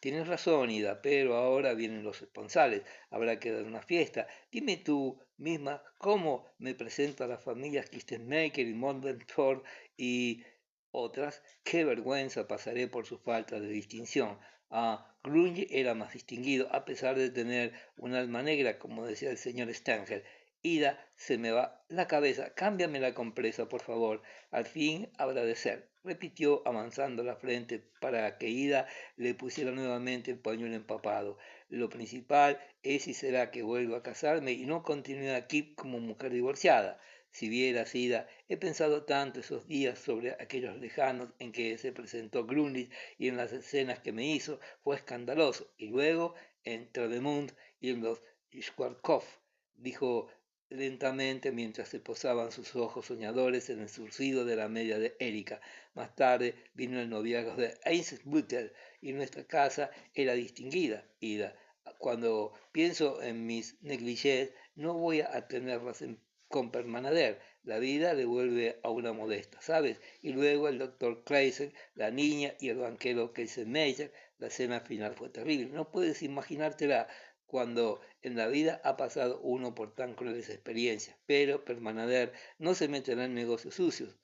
Speaker 1: Tienes razón, Ida, pero ahora vienen los esponsales, habrá que dar una fiesta. Dime tú misma cómo me presento a las familias Kistenmaker y Moldentorf y otras. Qué vergüenza pasaré por su falta de distinción. Ah, Grunge era más distinguido, a pesar de tener un alma negra, como decía el señor Stengel. Ida, se me va la cabeza. Cámbiame la compresa, por favor. Al fin habrá de ser, repitió avanzando la frente para que Ida le pusiera nuevamente el pañuelo empapado. Lo principal es y será que vuelva a casarme y no continúe aquí como mujer divorciada. Si vieras, Ida, he pensado tanto esos días sobre aquellos lejanos en que se presentó Grunlich y en las escenas que me hizo, fue escandaloso. Y luego en Travemund y en los Schwarzkopf, dijo lentamente mientras se posaban sus ojos soñadores en el surcido de la media de Erika. Más tarde vino el noviazgo de Einsbutter y nuestra casa era distinguida. Ida. Cuando pienso en mis negligés, no voy a tenerlas con Permanader. La vida le vuelve a una modesta, ¿sabes? Y luego el doctor Kreisel, la niña y el banquero Keisenmeyer. La cena final fue terrible. No puedes imaginártela cuando en la vida ha pasado uno por tan crueles experiencias. Pero Permanader no se meterá en negocios sucios.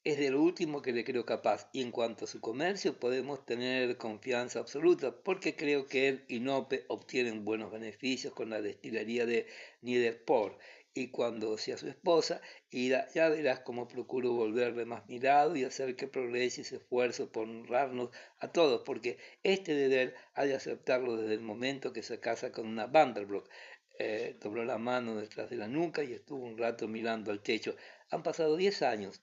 Speaker 1: Es de lo último que le creo capaz, y en cuanto a su comercio podemos tener confianza absoluta, porque creo que él y Nope obtienen buenos beneficios con la destilería de Niederport, y cuando sea su esposa, ya verás cómo procuro volverle más mirado y hacer que progrese ese esfuerzo por honrarnos a todos, porque este deber ha de aceptarlo desde el momento que se casa con una Vanderbroek. Dobló la mano detrás de la nuca y estuvo un rato mirando al techo. Han pasado 10 años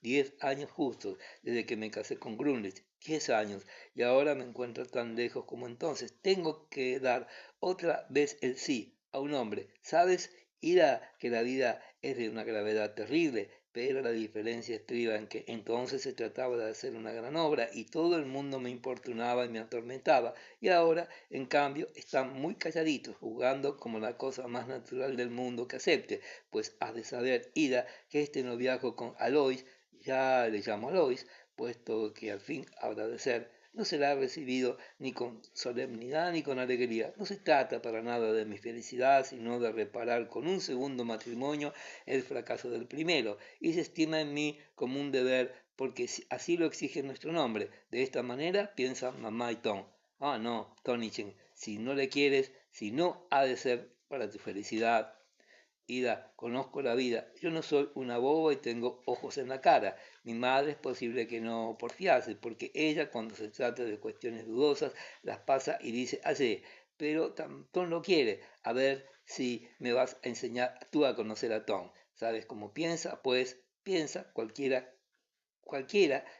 Speaker 1: justos, desde que me casé con Grunlich, 10 años, y ahora me encuentro tan lejos como entonces. Tengo que dar otra vez el sí a un hombre, ¿sabes? Ira que la vida es de una gravedad terrible, pero la diferencia estriba en que entonces se trataba de hacer una gran obra y todo el mundo me importunaba y me atormentaba, y ahora, en cambio, están muy calladitos, jugando como la cosa más natural del mundo que acepte, pues has de saber, Ida, que este noviazgo con Alois, ya le llamo Alois, puesto que al fin habrá de ser, no será recibido ni con solemnidad ni con alegría. No se trata para nada de mi felicidad, sino de reparar con un segundo matrimonio el fracaso del primero, y se estima en mí como un deber, porque así lo exige nuestro nombre. De esta manera piensan mamá y Tom. Ah, no, Tonichen, si no le quieres, si no ha de ser para tu felicidad. Ida, conozco la vida. Yo no soy una boba y tengo ojos en la cara. Mi madre es posible que no porfiase, porque ella, cuando se trata de cuestiones dudosas, las pasa y dice, hace, pero Tom lo quiere. A ver si me vas a enseñar tú a conocer a Tom. ¿Sabes cómo piensa? Pues piensa cualquiera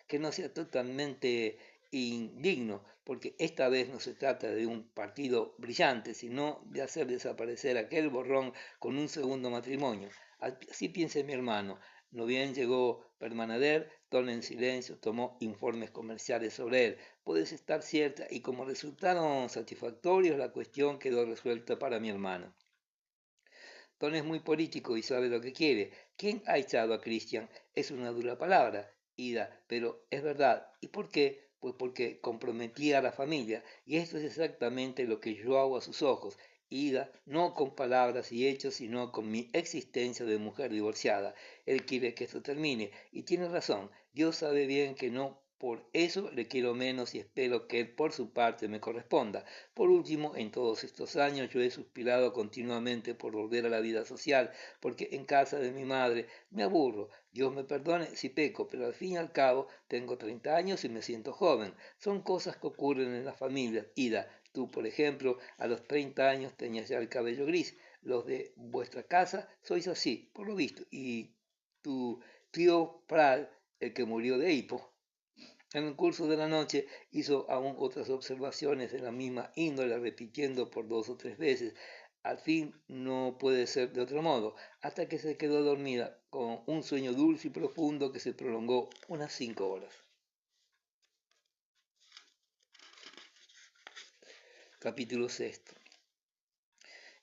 Speaker 1: que no sea totalmente indigno, porque esta vez no se trata de un partido brillante, sino de hacer desaparecer aquel borrón con un segundo matrimonio. Así piensa mi hermano. No bien llegó Permanader, Ton en silencio tomó informes comerciales sobre él. Puedes estar cierta, y como resultaron satisfactorios, la cuestión quedó resuelta para mi hermano. Ton es muy político y sabe lo que quiere. ¿Quién ha echado a Christian? Es una dura palabra, Ida, pero es verdad. ¿Y por qué? Pues porque comprometía a la familia, y esto es exactamente lo que yo hago a sus ojos. Ida, no con palabras y hechos, sino con mi existencia de mujer divorciada. Él quiere que esto termine, y tiene razón. Dios sabe bien que no por eso le quiero menos y espero que él por su parte me corresponda. Por último, en todos estos años yo he suspirado continuamente por volver a la vida social, porque en casa de mi madre me aburro. Dios me perdone si peco, pero al fin y al cabo tengo 30 años y me siento joven. Son cosas que ocurren en las familias. Ida, tú, por ejemplo, a los 30 años tenías ya el cabello gris. Los de vuestra casa sois así, por lo visto. Y tu tío Pral, el que murió de hipo. En el curso de la noche hizo aún otras observaciones de la misma índole, repitiendo por 2 o 3 veces. Al fin no puede ser de otro modo, hasta que se quedó dormida con un sueño dulce y profundo que se prolongó unas 5 horas. Capítulo sexto.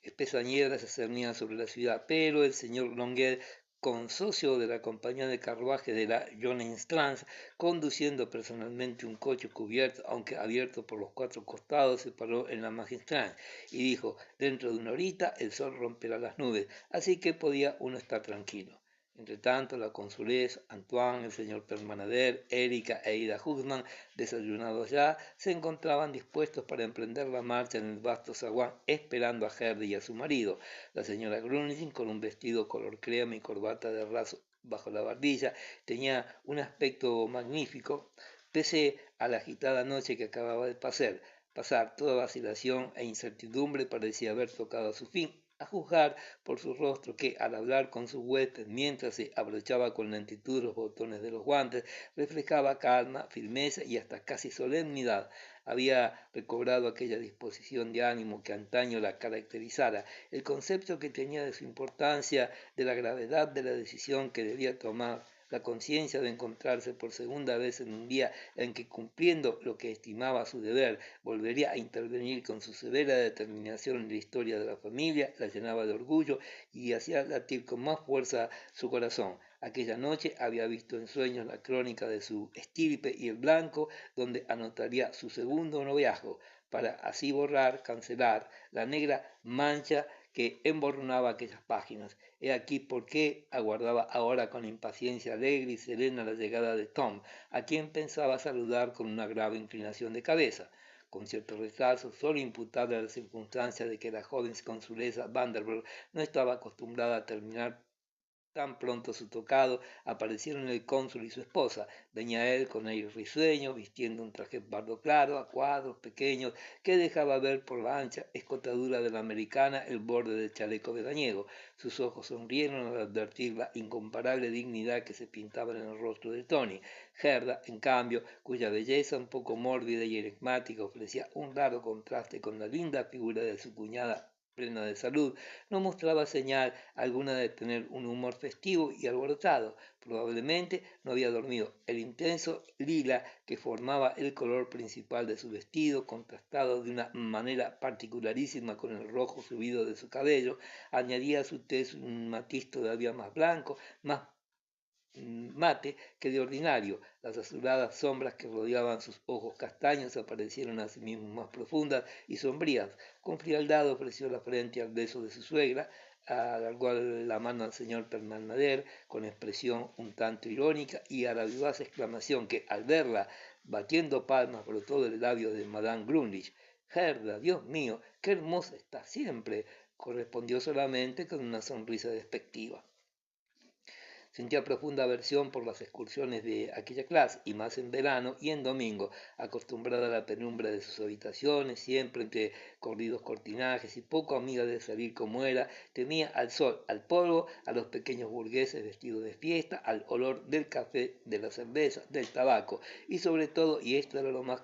Speaker 1: Espesa niebla se cernía sobre la ciudad, pero el señor Longuet, consocio de la compañía de carruaje de la Jonenstrans, conduciendo personalmente un coche cubierto, aunque abierto por los 4 costados, se paró en la Magistral y dijo, dentro de una horita el sol romperá las nubes, así que podía uno estar tranquilo. Entre tanto, la consulez, Antoine, el señor Permanader, Erika e Ida Husman, desayunados ya, se encontraban dispuestos para emprender la marcha en el vasto zaguán, esperando a Herdy y a su marido. La señora Grunling, con un vestido color crema y corbata de raso bajo la barbilla, tenía un aspecto magnífico, pese a la agitada noche que acababa de pasar. Toda vacilación e incertidumbre parecía haber tocado a su fin. A juzgar por su rostro que, al hablar con su huésped mientras se abrochaba con lentitud los botones de los guantes, reflejaba calma, firmeza y hasta casi solemnidad. Había recobrado aquella disposición de ánimo que antaño la caracterizara, el concepto que tenía de su importancia, de la gravedad de la decisión que debía tomar, la conciencia de encontrarse por segunda vez en un día en que, cumpliendo lo que estimaba su deber, volvería a intervenir con su severa determinación en la historia de la familia, la llenaba de orgullo y hacía latir con más fuerza su corazón. Aquella noche había visto en sueños la crónica de su estirpe y el blanco, donde anotaría su segundo noviazgo, para así borrar, cancelar la negra mancha que emborronaba aquellas páginas. He aquí por qué aguardaba ahora con impaciencia alegre y serena la llegada de Tom, a quien pensaba saludar con una grave inclinación de cabeza, con cierto retraso, solo imputable a la circunstancia de que la joven consulesa Vanderbilt no estaba acostumbrada a terminar tan pronto su tocado. Aparecieron el cónsul y su esposa. Venía él con aire risueño, vistiendo un traje pardo claro, a cuadros pequeños, que dejaba ver por la ancha escotadura de la americana el borde del chaleco veraniego. Sus ojos sonrieron al advertir la incomparable dignidad que se pintaba en el rostro de Tony. Gerda, en cambio, cuya belleza un poco mórbida y enigmática ofrecía un raro contraste con la linda figura de su cuñada plena de salud, no mostraba señal alguna de tener un humor festivo y alborotado. Probablemente no había dormido. El intenso lila que formaba el color principal de su vestido, contrastado de una manera particularísima con el rojo subido de su cabello, añadía a su tez un matiz todavía más blanco, más mate que de ordinario. Las azuladas sombras que rodeaban sus ojos castaños aparecieron asimismo más profundas y sombrías. Con frialdad ofreció la frente al beso de su suegra, alargó la mano al señor Permaneder con expresión un tanto irónica y a la vivaz exclamación que, al verla batiendo palmas, brotó del labio de Madame Grundig. Gerda, Dios mío, qué hermosa está siempre, correspondió solamente con una sonrisa despectiva. Sentía profunda aversión por las excursiones de aquella clase, y más en verano y en domingo, acostumbrada a la penumbra de sus habitaciones, siempre entre corridos cortinajes y poco amiga de salir como era, temía al sol, al polvo, a los pequeños burgueses vestidos de fiesta, al olor del café, de la cerveza, del tabaco, y sobre todo, y esto era lo más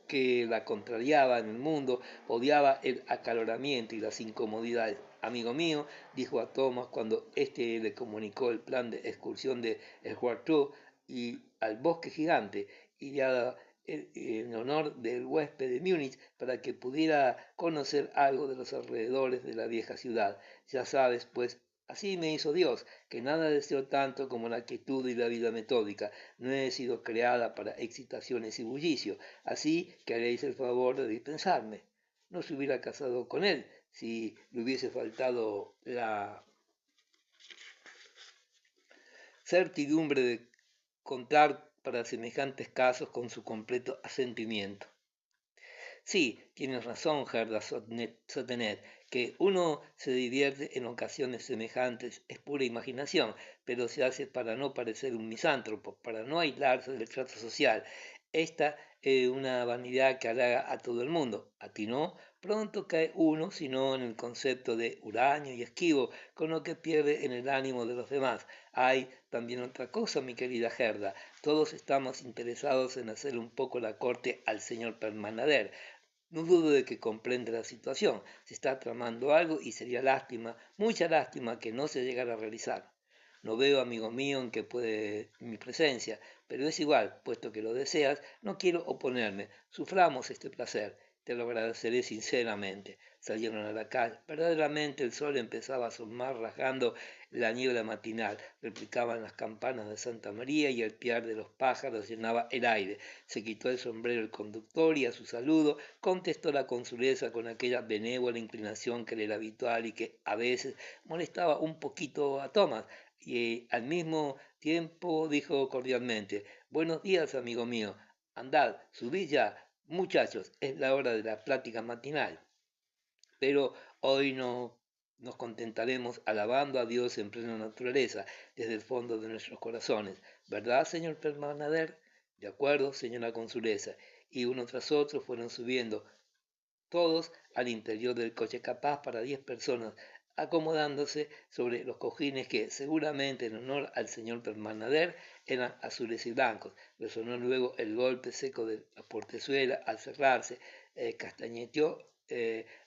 Speaker 1: que la contrariaba en el mundo, odiaba el acaloramiento y las incomodidades. Amigo mío, dijo a Thomas cuando éste le comunicó el plan de excursión de Schwartau y al bosque gigante, ideada en honor del huésped de Múnich para que pudiera conocer algo de los alrededores de la vieja ciudad. Ya sabes, pues, así me hizo Dios, que nada deseo tanto como la quietud y la vida metódica. No he sido creada para excitaciones y bullicio, así que haréis el favor de dispensarme. No se hubiera casado con él si le hubiese faltado la certidumbre de contar para semejantes casos con su completo asentimiento. Sí, tienes razón, Gerda Sotenet, que uno se divierte en ocasiones semejantes, es pura imaginación, pero se hace para no parecer un misántropo, para no aislarse del trato social. Esta es una vanidad que halaga a todo el mundo. A ti no, pronto cae uno, sino en el concepto de huraño y esquivo, con lo que pierde en el ánimo de los demás. Hay también otra cosa, mi querida Gerda. Todos estamos interesados en hacer un poco la corte al señor Permanader. No dudo de que comprenda la situación. Se está tramando algo y sería lástima, mucha lástima, que no se llegara a realizar. No veo, amigo mío, en qué puede mi presencia, pero es igual, puesto que lo deseas, no quiero oponerme. Suframos este placer. Te lo agradeceré sinceramente. Salieron a la calle. Verdaderamente el sol empezaba a asomar rasgando la niebla matinal. Replicaban las campanas de Santa María y el piar de los pájaros llenaba el aire. Se quitó el sombrero el conductor y a su saludo contestó la consuleza con aquella benévola inclinación que le era habitual y que a veces molestaba un poquito a Thomas, y al mismo tiempo dijo cordialmente: buenos días, amigo mío, andad, subid ya, muchachos, es la hora de la plática matinal. Pero hoy no nos contentaremos alabando a Dios en plena naturaleza, desde el fondo de nuestros corazones. ¿Verdad, señor Permanader? De acuerdo, señora consulesa. Y uno tras otro fueron subiendo todos al interior del coche capaz para 10 personas, acomodándose sobre los cojines que, seguramente en honor al señor Permanader, eran azules y blancos. Resonó luego el golpe seco de la portezuela al cerrarse, castañeteó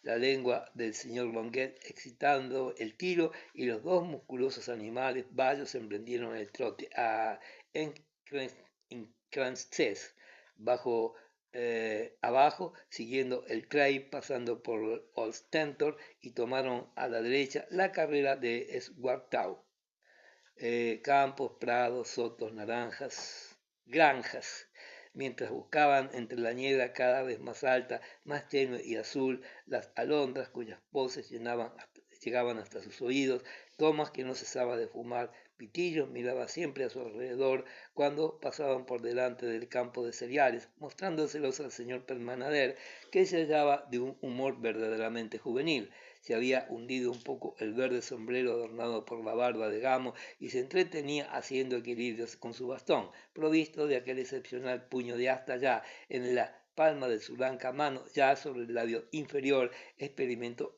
Speaker 1: la lengua del señor Longuet excitando el tiro y los dos musculosos animales bayos emprendieron el trote a Encrances abajo, siguiendo el Cray, pasando por Old Stentor y tomaron a la derecha la carrera de Swartau. Campos, prados, sotos, naranjas, granjas. Mientras buscaban entre la niebla cada vez más alta, más tenue y azul, las alondras cuyas voces llegaban hasta sus oídos, Tomás, que no cesaba de fumar pitillos, miraba siempre a su alrededor cuando pasaban por delante del campo de cereales, mostrándoselos al señor Permanader, que se hallaba de un humor verdaderamente juvenil. Se había hundido un poco el verde sombrero adornado por la barba de gamo y se entretenía haciendo equilibrios con su bastón, provisto de aquel excepcional puño de asta ya en la palma de su blanca mano, ya sobre el labio inferior, experimentó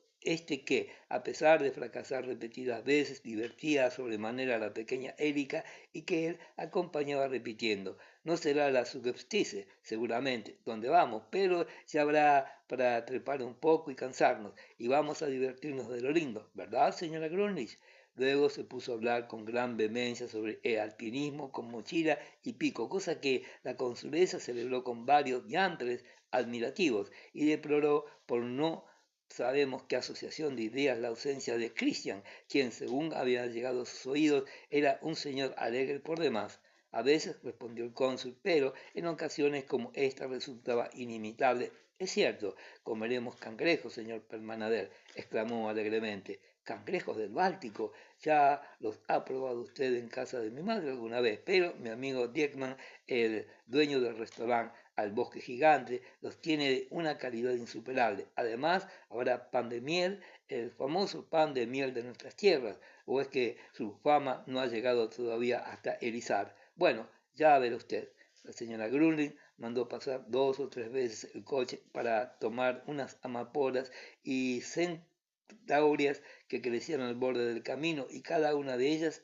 Speaker 1: que, a pesar de fracasar repetidas veces, divertía sobremanera a la pequeña Erika y que él acompañaba repitiendo. No será la Subepstice, seguramente, donde vamos, pero ya habrá para trepar un poco y cansarnos, y vamos a divertirnos de lo lindo, ¿verdad, señora Grunlich? Luego se puso a hablar con gran vehemencia sobre el alpinismo con mochila y pico, cosa que la consulesa celebró con varios diantres admirativos y deploró por no sabemos qué asociación de ideas la ausencia de Christian, quien, según había llegado a sus oídos, era un señor alegre por demás. A veces, respondió el cónsul, pero en ocasiones como esta resultaba inimitable. Es cierto, comeremos cangrejos, señor Permanader, exclamó alegremente. Cangrejos del Báltico, ya los ha probado usted en casa de mi madre alguna vez, pero mi amigo Diekman, el dueño del restaurante Al Bosque Gigante, los tiene de una calidad insuperable. Además, habrá pan de miel, el famoso pan de miel de nuestras tierras, o es que su fama no ha llegado todavía hasta Elizar. Bueno, ya verá usted. La señora Grunling mandó pasar 2 o 3 veces el coche para tomar unas amapolas y centaurias que crecían al borde del camino, y cada una de ellas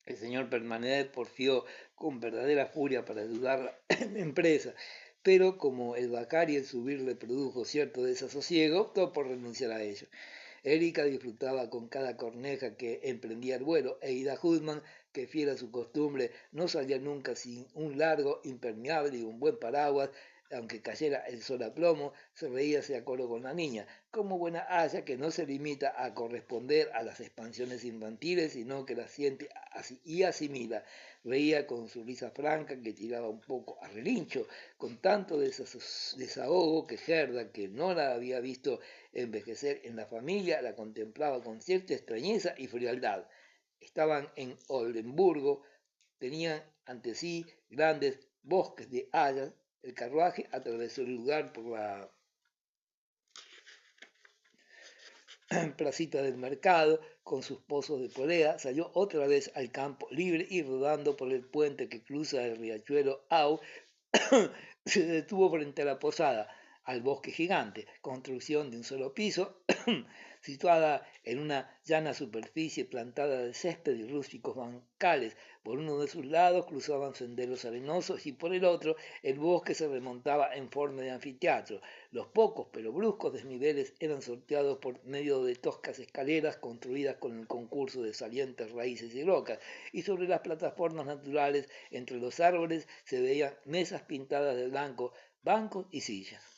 Speaker 1: el señor Permanet porfió con verdadera furia para ayudarla en la empresa, pero como el vacar y el subir le produjo cierto desasosiego, optó por renunciar a ello. Erika disfrutaba con cada corneja que emprendía el vuelo, e Ida Hudman, que fiel a su costumbre, no salía nunca sin un largo impermeable y un buen paraguas, aunque cayera el sol a plomo, se reía a coro con la niña, como buena haya que no se limita a corresponder a las expansiones infantiles, sino que las siente y asimila. Reía con su risa franca que tiraba un poco a relincho, con tanto desahogo que Gerda, que no la había visto envejecer en la familia, la contemplaba con cierta extrañeza y frialdad. Estaban en Oldenburgo, tenían ante sí grandes bosques de hayas. El carruaje atravesó el lugar por la placita del mercado, con sus pozos de polea, salió otra vez al campo libre y rodando por el puente que cruza el riachuelo Au, se detuvo frente a la posada, al Bosque Gigante, construcción de un solo piso, situada en una llana superficie plantada de césped y rústicos bancales. Por uno de sus lados cruzaban senderos arenosos y por el otro el bosque se remontaba en forma de anfiteatro. Los pocos pero bruscos desniveles eran sorteados por medio de toscas escaleras construidas con el concurso de salientes raíces y rocas, y sobre las plataformas naturales entre los árboles se veían mesas pintadas de blanco, bancos y sillas.